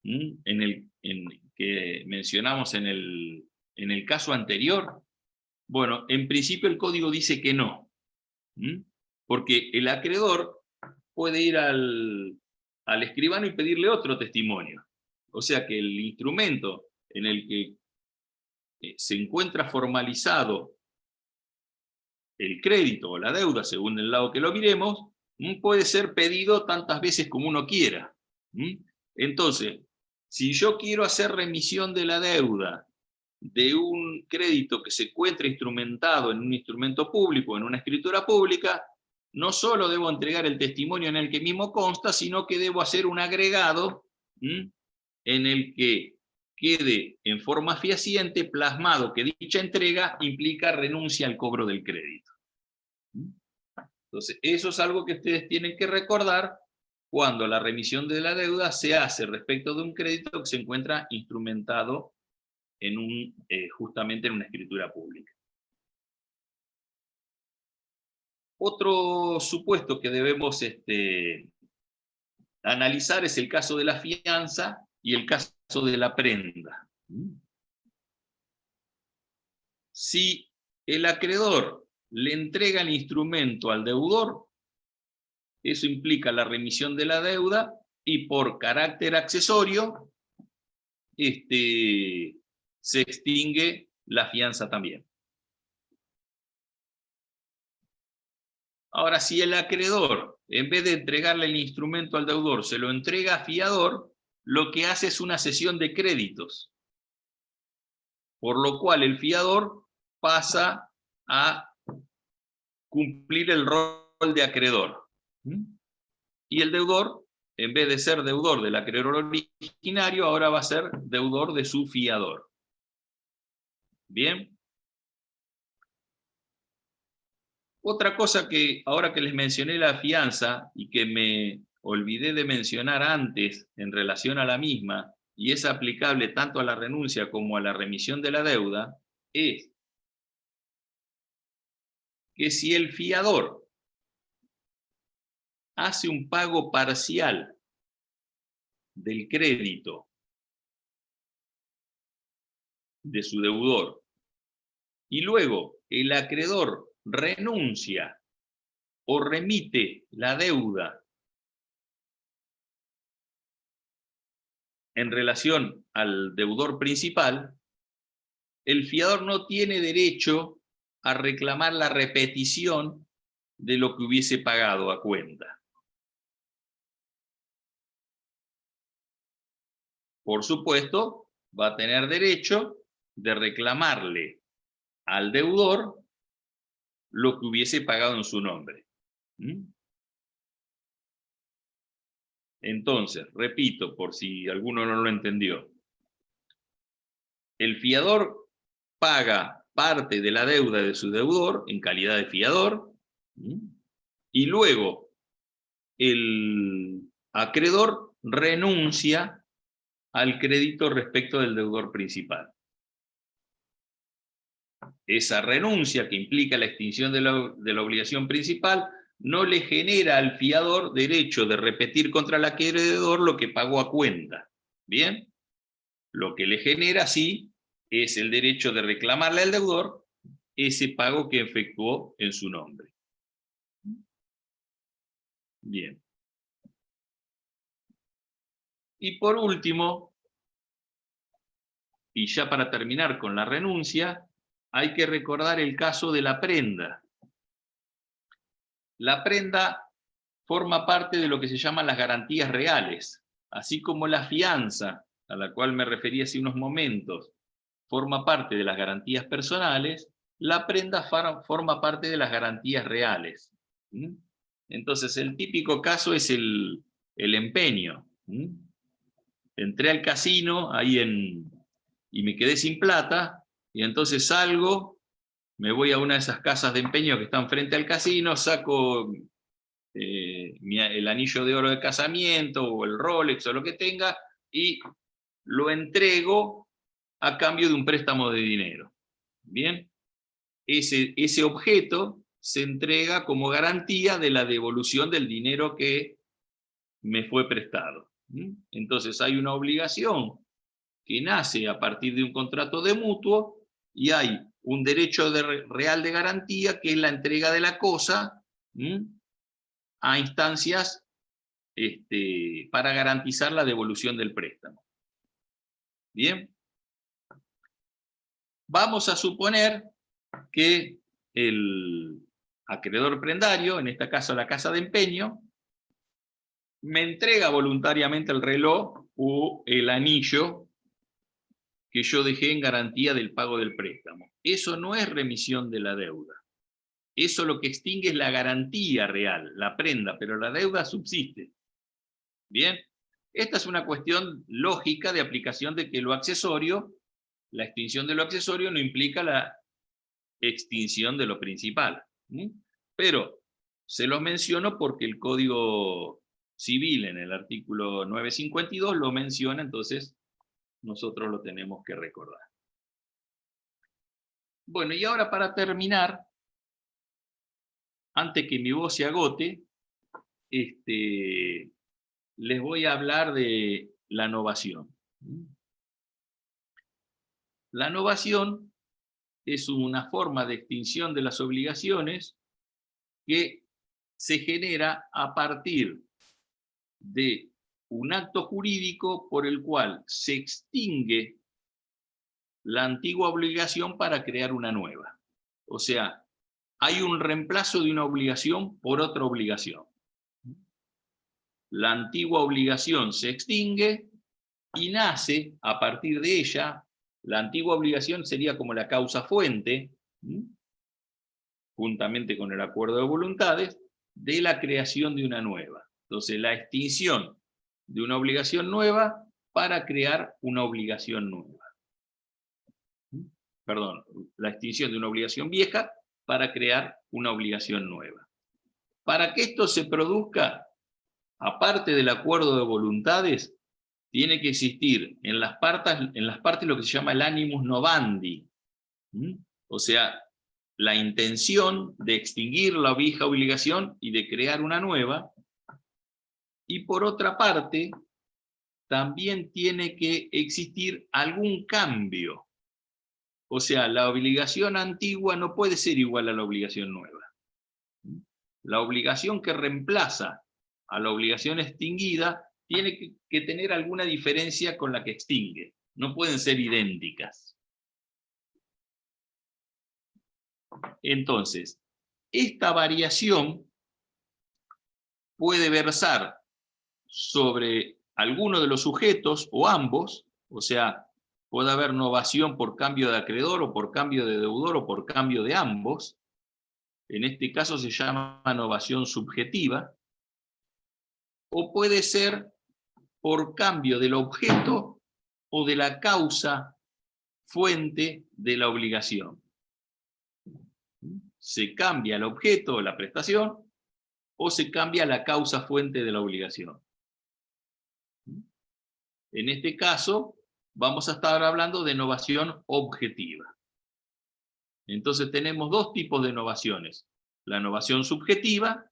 que mencionamos en el caso anterior. Bueno, en principio el código dice que no, porque el acreedor puede ir al escribano y pedirle otro testimonio. O sea que el instrumento en el que se encuentra formalizado el crédito o la deuda, según el lado que lo miremos, puede ser pedido tantas veces como uno quiera. Entonces, si yo quiero hacer remisión de la deuda de un crédito que se encuentra instrumentado en un instrumento público, en una escritura pública, no solo debo entregar el testimonio en el que mismo consta, sino que debo hacer un agregado en el que quede en forma fehaciente plasmado que dicha entrega implica renuncia al cobro del crédito. Entonces, eso es algo que ustedes tienen que recordar cuando la remisión de la deuda se hace respecto de un crédito que se encuentra instrumentado justamente en una escritura pública. Otro supuesto que debemos analizar es el caso de la fianza y el caso de la prenda. Si el acreedor le entrega el instrumento al deudor, eso implica la remisión de la deuda y por carácter accesorio se extingue la fianza también. Ahora, si el acreedor, en vez de entregarle el instrumento al deudor, se lo entrega a fiador, lo que hace es una cesión de créditos, por lo cual el fiador pasa a cumplir el rol de acreedor. Y el deudor, en vez de ser deudor del acreedor originario, ahora va a ser deudor de su fiador. ¿Bien? Otra cosa que ahora que les mencioné la fianza y que me olvidé de mencionar antes en relación a la misma, y es aplicable tanto a la renuncia como a la remisión de la deuda, es que si el fiador hace un pago parcial del crédito de su deudor y luego el acreedor renuncia o remite la deuda en relación al deudor principal, el fiador no tiene derecho a reclamar la repetición de lo que hubiese pagado a cuenta. Por supuesto, va a tener derecho de reclamarle al deudor lo que hubiese pagado en su nombre. Entonces, repito, por si alguno no lo entendió. El fiador paga parte de la deuda de su deudor en calidad de fiador, y luego el acreedor renuncia al crédito respecto del deudor principal. Esa renuncia, que implica la extinción de la obligación principal, no le genera al fiador derecho de repetir contra el acreedor lo que pagó a cuenta. ¿Bien? Lo que le genera, sí, es el derecho de reclamarle al deudor ese pago que efectuó en su nombre. Bien. Y por último, y ya para terminar con la renuncia, hay que recordar el caso de la prenda. La prenda forma parte de lo que se llaman las garantías reales, así como la fianza, a la cual me referí hace unos momentos, forma parte de las garantías personales. La prenda forma parte de las garantías reales. Entonces, el típico caso es el empeño. Entré al casino y me quedé sin plata, y entonces salgo, me voy a una de esas casas de empeño que están frente al casino, saco el anillo de oro de casamiento o el Rolex o lo que tenga y lo entrego a cambio de un préstamo de dinero. Bien, ese objeto se entrega como garantía de la devolución del dinero que me fue prestado. Entonces hay una obligación que nace a partir de un contrato de mutuo y hay un derecho real de garantía, que es la entrega de la cosa a instancias para garantizar la devolución del préstamo. Bien. Vamos a suponer que el acreedor prendario, en este caso la casa de empeño, me entrega voluntariamente el reloj o el anillo que yo dejé en garantía del pago del préstamo. Eso no es remisión de la deuda. Eso lo que extingue es la garantía real, la prenda, pero la deuda subsiste. Bien, esta es una cuestión lógica de aplicación de que lo accesorio, la extinción de lo accesorio no implica la extinción de lo principal. Pero se los menciono porque el Código Civil en el artículo 952 lo menciona, entonces nosotros lo tenemos que recordar. Bueno, y ahora para terminar, antes que mi voz se agote, les voy a hablar de la novación. La novación es una forma de extinción de las obligaciones que se genera a partir de un acto jurídico por el cual se extingue la antigua obligación para crear una nueva. O sea, hay un reemplazo de una obligación por otra obligación. La antigua obligación se extingue y nace a partir de ella, la antigua obligación sería como la causa fuente, juntamente con el acuerdo de voluntades, de la creación de una nueva. Entonces, la extinción de una obligación nueva para crear una obligación nueva. Perdón, la extinción de una obligación vieja para crear una obligación nueva. Para que esto se produzca, aparte del acuerdo de voluntades, tiene que existir en las partes lo que se llama el animus novandi. O sea, la intención de extinguir la vieja obligación y de crear una nueva. Y por otra parte, también tiene que existir algún cambio. O sea, la obligación antigua no puede ser igual a la obligación nueva. La obligación que reemplaza a la obligación extinguida tiene que tener alguna diferencia con la que extingue. No pueden ser idénticas. Entonces, esta variación puede versar sobre alguno de los sujetos o ambos, o sea, puede haber novación por cambio de acreedor o por cambio de deudor o por cambio de ambos. En este caso se llama novación subjetiva. O puede ser por cambio del objeto o de la causa fuente de la obligación. Se cambia el objeto o la prestación o se cambia la causa fuente de la obligación. En este caso, vamos a estar hablando de novación objetiva. Entonces tenemos dos tipos de novaciones. La novación subjetiva,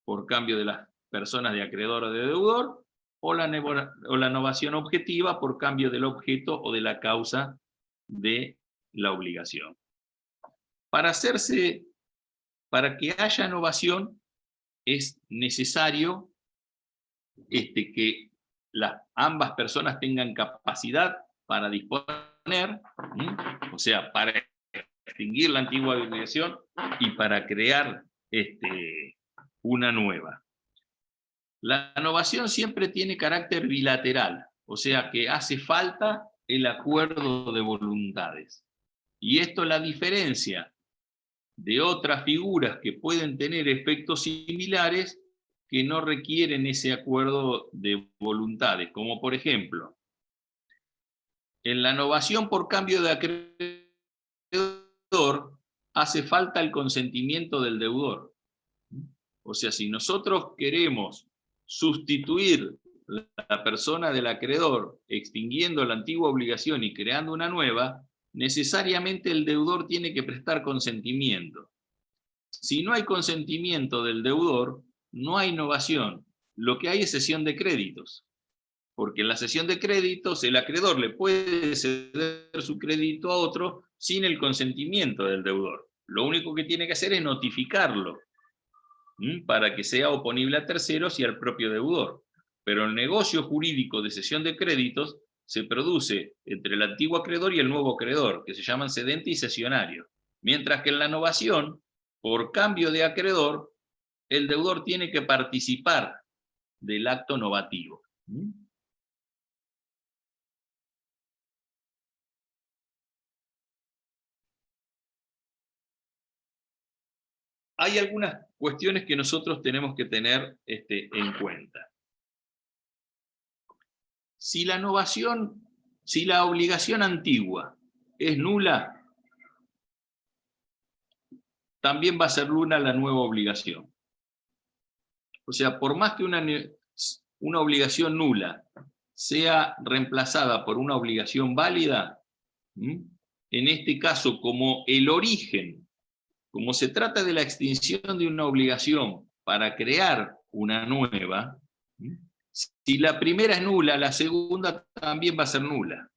por cambio de las personas de acreedor o de deudor, o la novación objetiva por cambio del objeto o de la causa de la obligación. Para que haya novación, es necesario que ambas personas tengan capacidad para disponer, o sea, para extinguir la antigua obligación y para crear una nueva. La novación siempre tiene carácter bilateral, o sea que hace falta el acuerdo de voluntades. Y esto la diferencia de otras figuras que pueden tener efectos similares que no requieren ese acuerdo de voluntades, como por ejemplo, en la novación por cambio de acreedor hace falta el consentimiento del deudor. O sea, si nosotros queremos sustituir la persona del acreedor extinguiendo la antigua obligación y creando una nueva, necesariamente el deudor tiene que prestar consentimiento. Si no hay consentimiento del deudor, no hay novación. Lo que hay es cesión de créditos. Porque en la cesión de créditos el acreedor le puede ceder su crédito a otro sin el consentimiento del deudor. Lo único que tiene que hacer es notificarlo para que sea oponible a terceros y al propio deudor. Pero el negocio jurídico de cesión de créditos se produce entre el antiguo acreedor y el nuevo acreedor, que se llaman cedente y cesionario. Mientras que en la novación, por cambio de acreedor, el deudor tiene que participar del acto novativo. Hay algunas cuestiones que nosotros tenemos que tener en cuenta. Si la obligación antigua es nula, también va a ser nula la nueva obligación. O sea, por más que una obligación nula sea reemplazada por una obligación válida, en este caso, como el origen, como se trata de la extinción de una obligación para crear una nueva, si la primera es nula, la segunda también va a ser nula.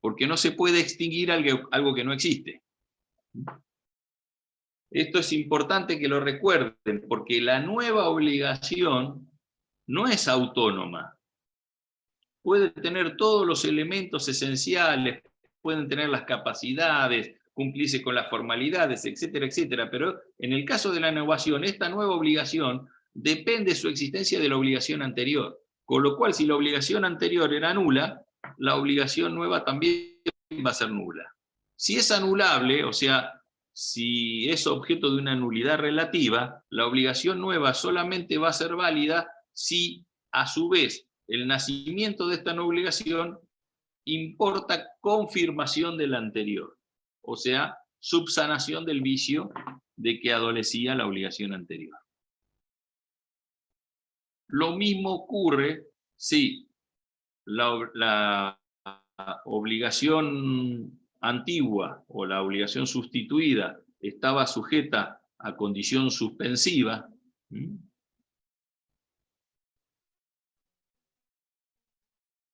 Porque no se puede extinguir algo que no existe. Esto es importante que lo recuerden, porque la nueva obligación no es autónoma. Puede tener todos los elementos esenciales, pueden tener las capacidades, cumplirse con las formalidades, etcétera, etcétera. Pero en el caso de la novación, esta nueva obligación depende de su existencia de la obligación anterior. Con lo cual, si la obligación anterior era nula, la obligación nueva también va a ser nula. Si es anulable, o sea, si es objeto de una nulidad relativa, la obligación nueva solamente va a ser válida si, a su vez, el nacimiento de esta nueva obligación importa confirmación de la anterior, o sea, subsanación del vicio de que adolecía la obligación anterior. Lo mismo ocurre si la obligación antigua o la obligación sustituida estaba sujeta a condición suspensiva,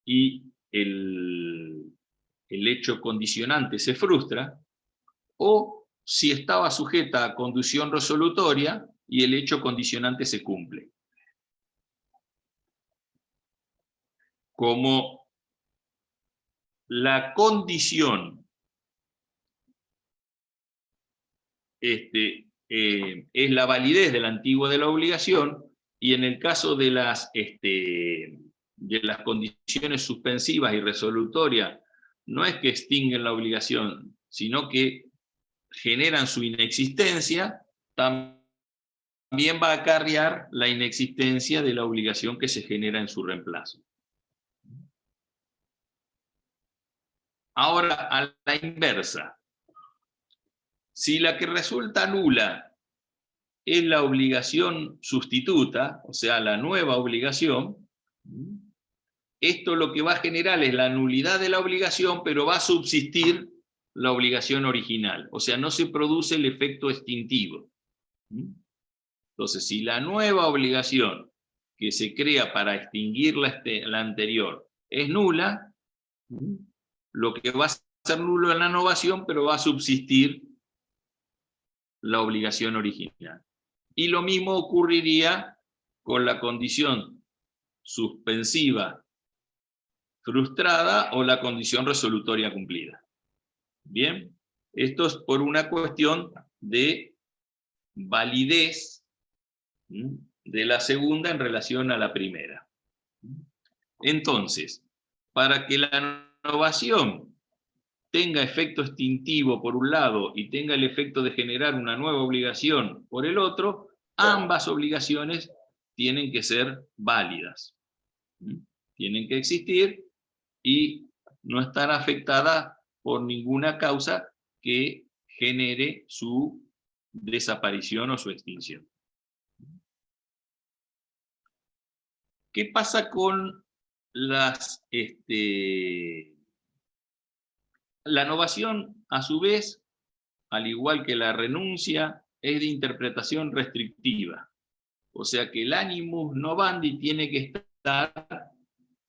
y el hecho condicionante se frustra, o si estaba sujeta a condición resolutoria y el hecho condicionante se cumple. Como la condición es la validez del antiguo de la obligación, y en el caso de las condiciones suspensivas y resolutorias, no es que extinguen la obligación, sino que generan su inexistencia, también va a acarrear la inexistencia de la obligación que se genera en su reemplazo. Ahora, a la inversa. Si la que resulta nula es la obligación sustituta, o sea, la nueva obligación, esto lo que va a generar es la nulidad de la obligación, pero va a subsistir la obligación original. O sea, no se produce el efecto extintivo. Entonces, si la nueva obligación que se crea para extinguir la anterior es nula, lo que va a ser nulo es la novación, pero va a subsistir la obligación original. Y lo mismo ocurriría con la condición suspensiva frustrada o la condición resolutoria cumplida. Bien, esto es por una cuestión de validez de la segunda en relación a la primera. Entonces, para que la novación tenga efecto extintivo por un lado y tenga el efecto de generar una nueva obligación por el otro, ambas obligaciones tienen que ser válidas. Tienen que existir y no estar afectadas por ninguna causa que genere su desaparición o su extinción. ¿Qué pasa con las... La novación, a su vez, al igual que la renuncia, es de interpretación restrictiva. O sea que el animus novandi tiene que estar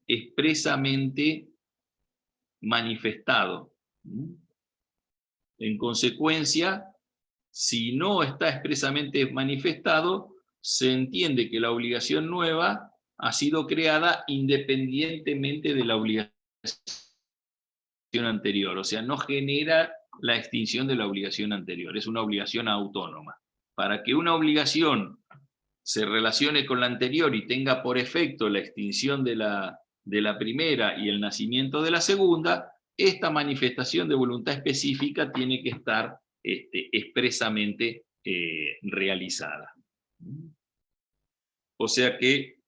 expresamente manifestado. En consecuencia, si no está expresamente manifestado, se entiende que la obligación nueva ha sido creada independientemente de la obligación anterior, o sea, no genera la extinción de la obligación anterior, es una obligación autónoma. Para que una obligación se relacione con la anterior y tenga por efecto la extinción de la primera y el nacimiento de la segunda, esta manifestación de voluntad específica tiene que estar expresamente realizada. O sea que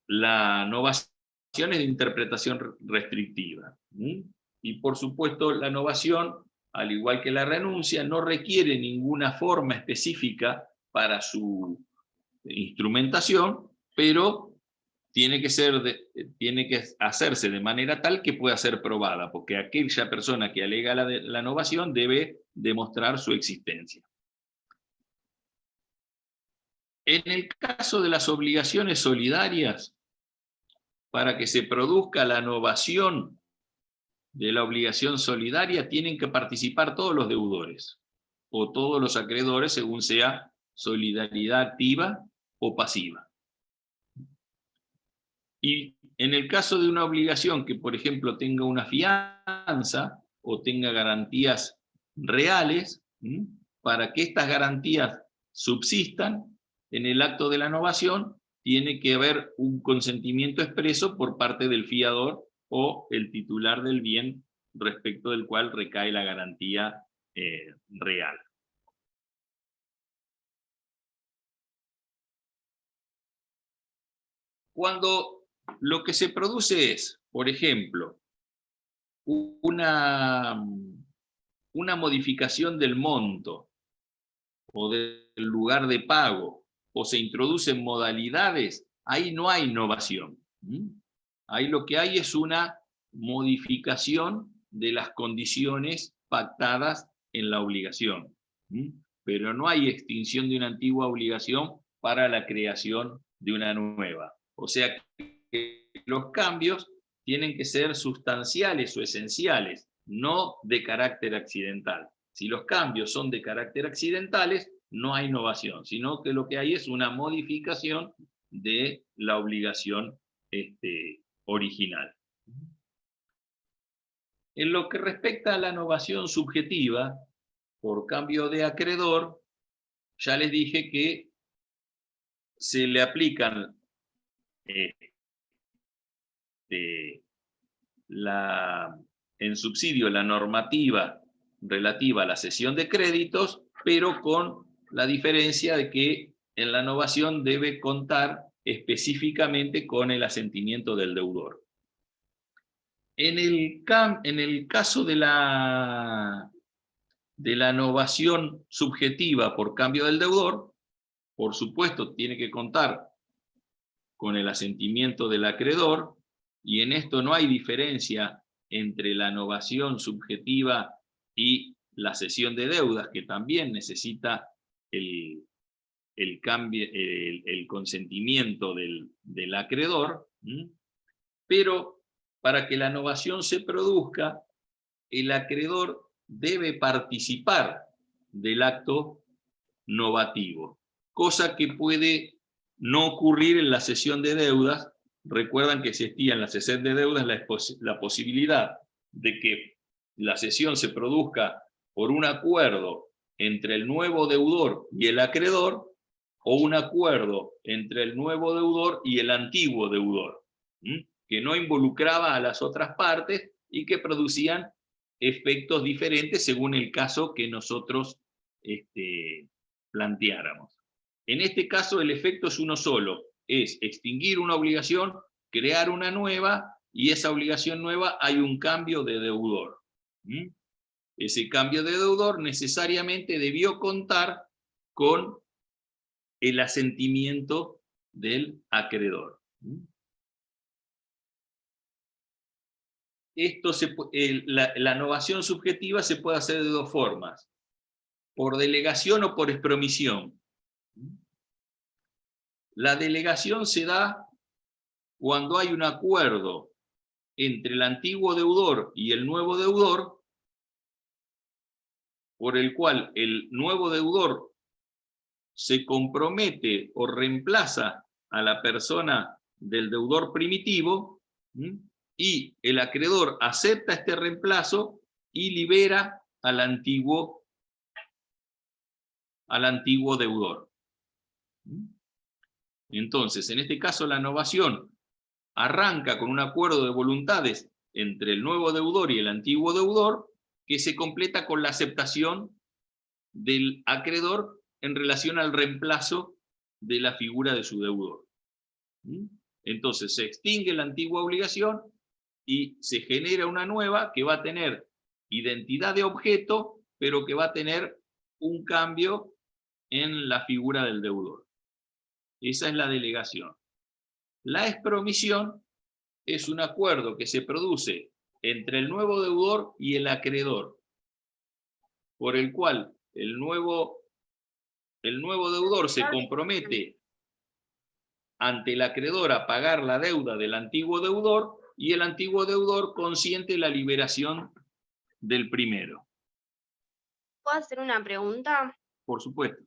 la novación es de interpretación restrictiva. Y por supuesto la novación, al igual que la renuncia, no requiere ninguna forma específica para su instrumentación, pero tiene que hacerse de manera tal que pueda ser probada, porque aquella persona que alega la novación debe demostrar su existencia. En el caso de las obligaciones solidarias, para que se produzca la novación de la obligación solidaria, tienen que participar todos los deudores, o todos los acreedores, según sea solidaridad activa o pasiva. Y en el caso de una obligación que, por ejemplo, tenga una fianza o tenga garantías reales, para que estas garantías subsistan en el acto de la novación, tiene que haber un consentimiento expreso por parte del fiador o el titular del bien respecto del cual recae la garantía real. Cuando lo que se produce es, por ejemplo, una modificación del monto o del lugar de pago, o se introducen modalidades, ahí no hay innovación. Ahí lo que hay es una modificación de las condiciones pactadas en la obligación. Pero no hay extinción de una antigua obligación para la creación de una nueva. O sea que los cambios tienen que ser sustanciales o esenciales, no de carácter accidental. Si los cambios son de carácter accidentales, no hay innovación, sino que lo que hay es una modificación de la obligación original. En lo que respecta a la novación subjetiva, por cambio de acreedor, ya les dije que se le aplican en subsidio la normativa relativa a la cesión de créditos, pero con la diferencia de que en la novación debe contar específicamente con el asentimiento del deudor. En el caso de la novación subjetiva por cambio del deudor, por supuesto tiene que contar con el asentimiento del acreedor, y en esto no hay diferencia entre la novación subjetiva y la cesión de deudas, que también necesita el consentimiento del acreedor, pero para que la novación se produzca, el acreedor debe participar del acto novativo, cosa que puede no ocurrir en la cesión de deudas. Recuerdan que existía en la cesión de deudas la posibilidad de que la cesión se produzca por un acuerdo entre el nuevo deudor y el acreedor, o un acuerdo entre el nuevo deudor y el antiguo deudor, que no involucraba a las otras partes y que producían efectos diferentes según el caso que nosotros planteáramos. En este caso el efecto es uno solo, es extinguir una obligación, crear una nueva, y esa obligación nueva hay un cambio de deudor. Ese cambio de deudor necesariamente debió contar con el asentimiento del acreedor. La novación subjetiva se puede hacer de dos formas: por delegación o por expromisión. La delegación se da cuando hay un acuerdo entre el antiguo deudor y el nuevo deudor, por el cual el nuevo deudor se compromete o reemplaza a la persona del deudor primitivo, y el acreedor acepta este reemplazo y libera al antiguo deudor. Entonces, en este caso la novación arranca con un acuerdo de voluntades entre el nuevo deudor y el antiguo deudor, que se completa con la aceptación del acreedor en relación al reemplazo de la figura de su deudor. Entonces se extingue la antigua obligación y se genera una nueva que va a tener identidad de objeto, pero que va a tener un cambio en la figura del deudor. Esa es la delegación. La expromisión es un acuerdo que se produce entre el nuevo deudor y el acreedor, por el cual el nuevo deudor se compromete ante el acreedor a pagar la deuda del antiguo deudor, y el antiguo deudor consiente la liberación del primero. ¿Puedo hacer una pregunta? Por supuesto.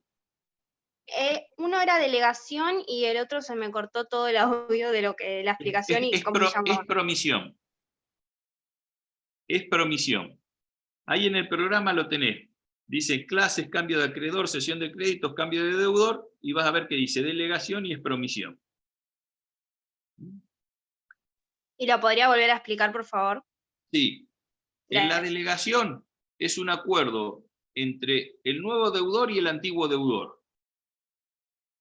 Uno era delegación y el otro se me cortó todo el audio de la explicación. ¿Cómo se llamaba? Es promisión. Es promisión. Ahí en el programa lo tenés. Dice clases, cambio de acreedor, cesión de créditos, cambio de deudor, y vas a ver que dice delegación y expromisión. ¿Y lo podría volver a explicar, por favor? Sí. En la Gracias. delegación es un acuerdo entre el nuevo deudor y el antiguo deudor.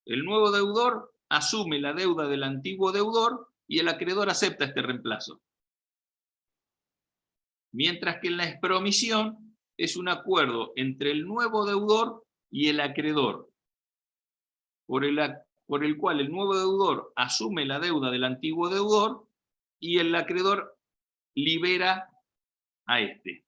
El nuevo deudor asume la deuda del antiguo deudor y el acreedor acepta este reemplazo. Mientras que en la expromisión es un acuerdo entre el nuevo deudor y el acreedor, por el cual el nuevo deudor asume la deuda del antiguo deudor y el acreedor libera a este.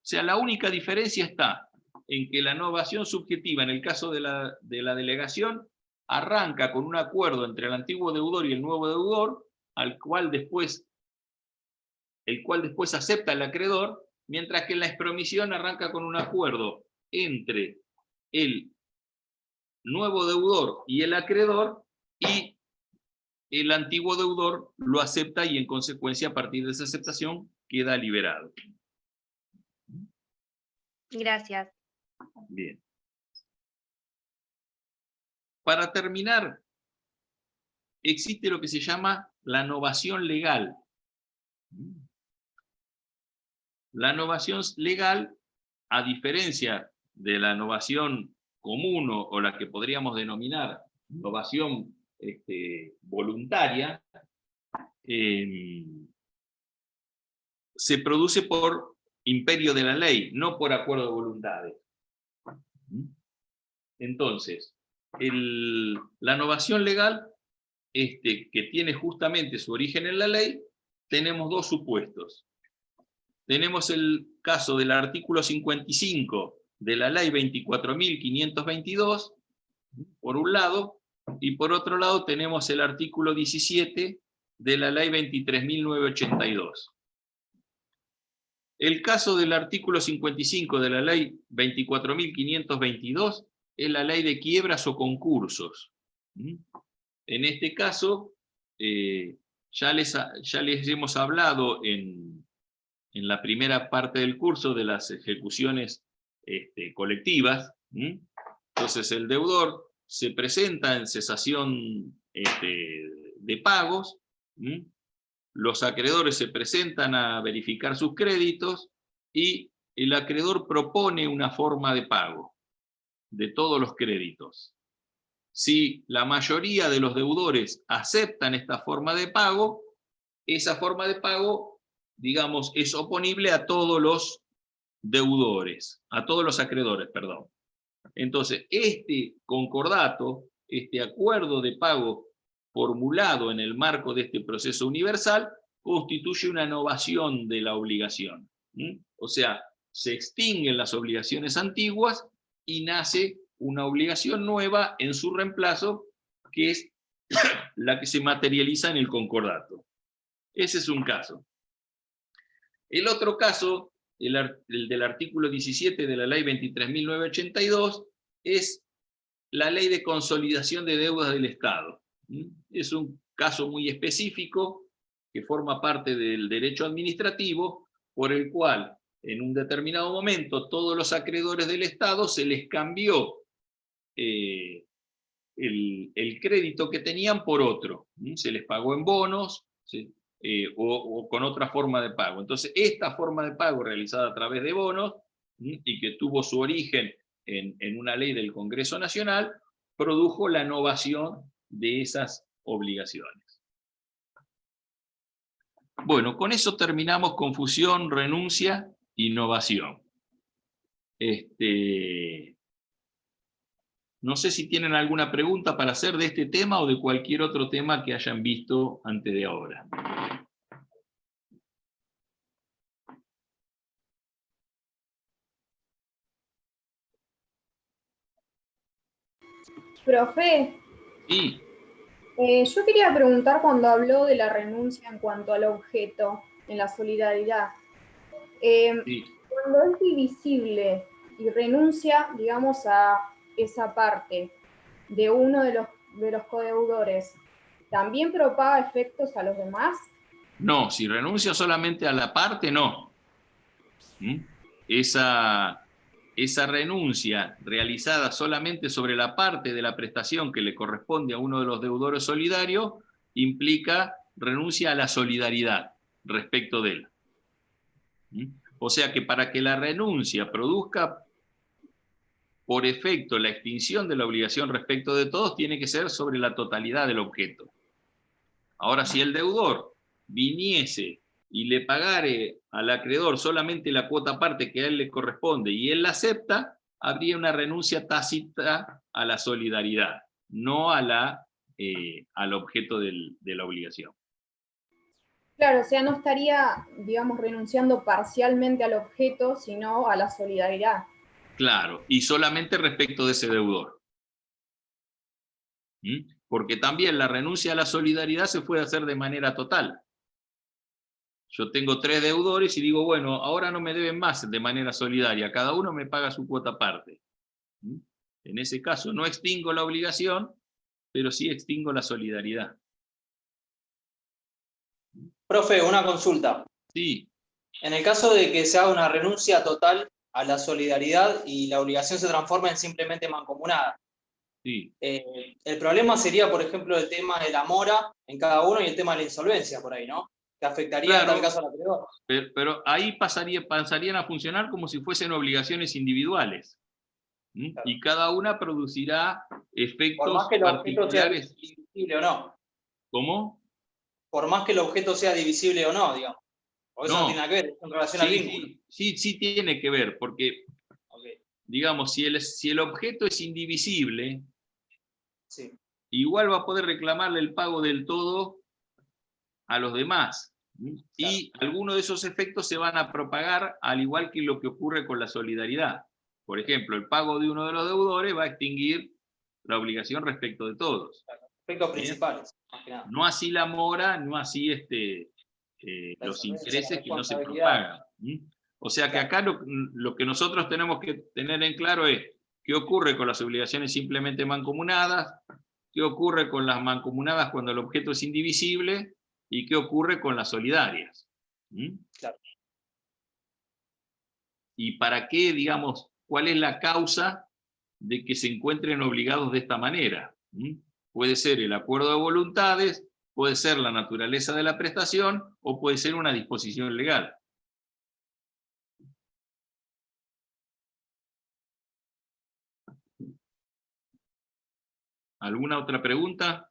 O sea, la única diferencia está en que la novación subjetiva, en el caso de la delegación, arranca con un acuerdo entre el antiguo deudor y el nuevo deudor, el cual después acepta el acreedor, mientras que en la expromisión arranca con un acuerdo entre el nuevo deudor y el acreedor, y el antiguo deudor lo acepta y en consecuencia a partir de esa aceptación queda liberado. Gracias. Bien. Para terminar, existe lo que se llama la novación legal. La novación legal, a diferencia de la novación común o la que podríamos denominar novación voluntaria, se produce por imperio de la ley, no por acuerdo de voluntades. Entonces, la novación legal, que tiene justamente su origen en la ley, tenemos dos supuestos. Tenemos el caso del artículo 55 de la ley 24.522, por un lado, y por otro lado tenemos el artículo 17 de la ley 23.982. El caso del artículo 55 de la ley 24.522 es la ley de quiebras o concursos. En este caso, ya les hemos hablado en la primera parte del curso de las ejecuciones colectivas. Entonces el deudor se presenta en cesación de pagos, los acreedores se presentan a verificar sus créditos y el acreedor propone una forma de pago de todos los créditos. Si la mayoría de los deudores aceptan esta forma de pago, esa forma de pago, digamos, es oponible a todos los deudores, a todos los acreedores, perdón. Entonces, este concordato, este acuerdo de pago formulado en el marco de este proceso universal, constituye una novación de la obligación. O sea, se extinguen las obligaciones antiguas y nace una obligación nueva en su reemplazo, que es la que se materializa en el concordato. Ese es un caso. El otro caso, el del artículo 17 de la ley 23.982, es la ley de consolidación de deudas del Estado. Es un caso muy específico que forma parte del derecho administrativo, por el cual en un determinado momento todos los acreedores del Estado se les cambió el crédito que tenían por otro. Se les pagó en bonos, o con otra forma de pago. Entonces, esta forma de pago realizada a través de bonos, y que tuvo su origen en una ley del Congreso Nacional, produjo la novación de esas obligaciones. Bueno, con eso terminamos confusión, renuncia y novación. No sé si tienen alguna pregunta para hacer de este tema o de cualquier otro tema que hayan visto antes de ahora. Profe, Sí. Yo quería preguntar cuando habló de la renuncia en cuanto al objeto, en la solidaridad. Sí. Cuando es divisible y renuncia, digamos, a esa parte de uno de los codeudores, ¿también propaga efectos a los demás? No, si renuncia solamente a la parte, no. esa renuncia realizada solamente sobre la parte de la prestación que le corresponde a uno de los deudores solidarios implica renuncia a la solidaridad respecto de él. O sea que para que la renuncia produzca por efecto la extinción de la obligación respecto de todos, tiene que ser sobre la totalidad del objeto. Ahora, si el deudor viniese y le pagare al acreedor solamente la cuota parte que a él le corresponde y él la acepta, habría una renuncia tácita a la solidaridad, no a al objeto de la obligación. Claro, o sea, no estaría, digamos, renunciando parcialmente al objeto, sino a la solidaridad. Claro, y solamente respecto de ese deudor. Porque también la renuncia a la solidaridad se puede hacer de manera total. Yo tengo 3 deudores y digo, bueno, ahora no me deben más de manera solidaria, cada uno me paga su cuota aparte. En ese caso no extingo la obligación, pero sí extingo la solidaridad. Profe, una consulta. Sí. En el caso de que se haga una renuncia total a la solidaridad y la obligación se transforma en simplemente mancomunada. Sí. El problema sería, por ejemplo, el tema de la mora en cada uno y el tema de la insolvencia por ahí, ¿no? Que afectaría en tal caso al acreedor. Pero ahí pasarían a funcionar como si fuesen obligaciones individuales. Claro. Y cada una producirá efectos por más que el particulares. Objeto sea divisible o no. ¿Cómo? Por más que el objeto sea divisible o no, digamos. O eso no tiene nada que ver, es en relación al vínculo. Sí tiene que ver, porque, digamos, si el objeto es indivisible, sí, igual va a poder reclamarle el pago del todo a los demás. Claro. Y algunos de esos efectos se van a propagar al igual que lo que ocurre con la solidaridad. Por ejemplo, el pago de uno de los deudores va a extinguir la obligación respecto de todos. Claro. Efectos principales, más que nada. No así la mora, no así los intereses que no se propagan. O sea que acá lo que nosotros tenemos que tener en claro es qué ocurre con las obligaciones simplemente mancomunadas, qué ocurre con las mancomunadas cuando el objeto es indivisible y qué ocurre con las solidarias. Claro. Y para qué, digamos, cuál es la causa de que se encuentren obligados de esta manera. Puede ser el acuerdo de voluntades, puede ser la naturaleza de la prestación o puede ser una disposición legal. ¿Alguna otra pregunta?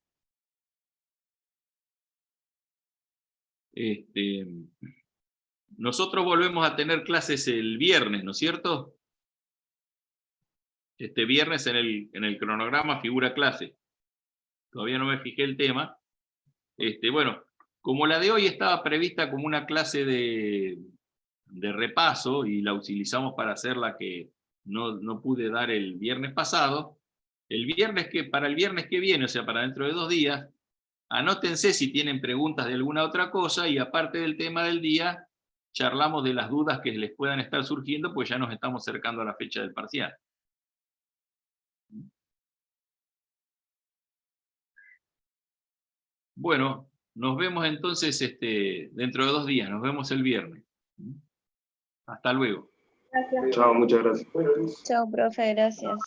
Nosotros volvemos a tener clases el viernes, ¿no es cierto? Este viernes en el cronograma figura clase. Todavía no me fijé el tema. Bueno, como la de hoy estaba prevista como una clase de repaso y la utilizamos para hacer la que no pude dar el viernes pasado, para el viernes que viene, o sea, para dentro de 2 días, anótense si tienen preguntas de alguna otra cosa y aparte del tema del día, charlamos de las dudas que les puedan estar surgiendo, pues ya nos estamos acercando a la fecha del parcial. Bueno, nos vemos entonces dentro de 2 días, nos vemos el viernes. Hasta luego. Gracias. Chao, muchas gracias. Chao, profe, gracias.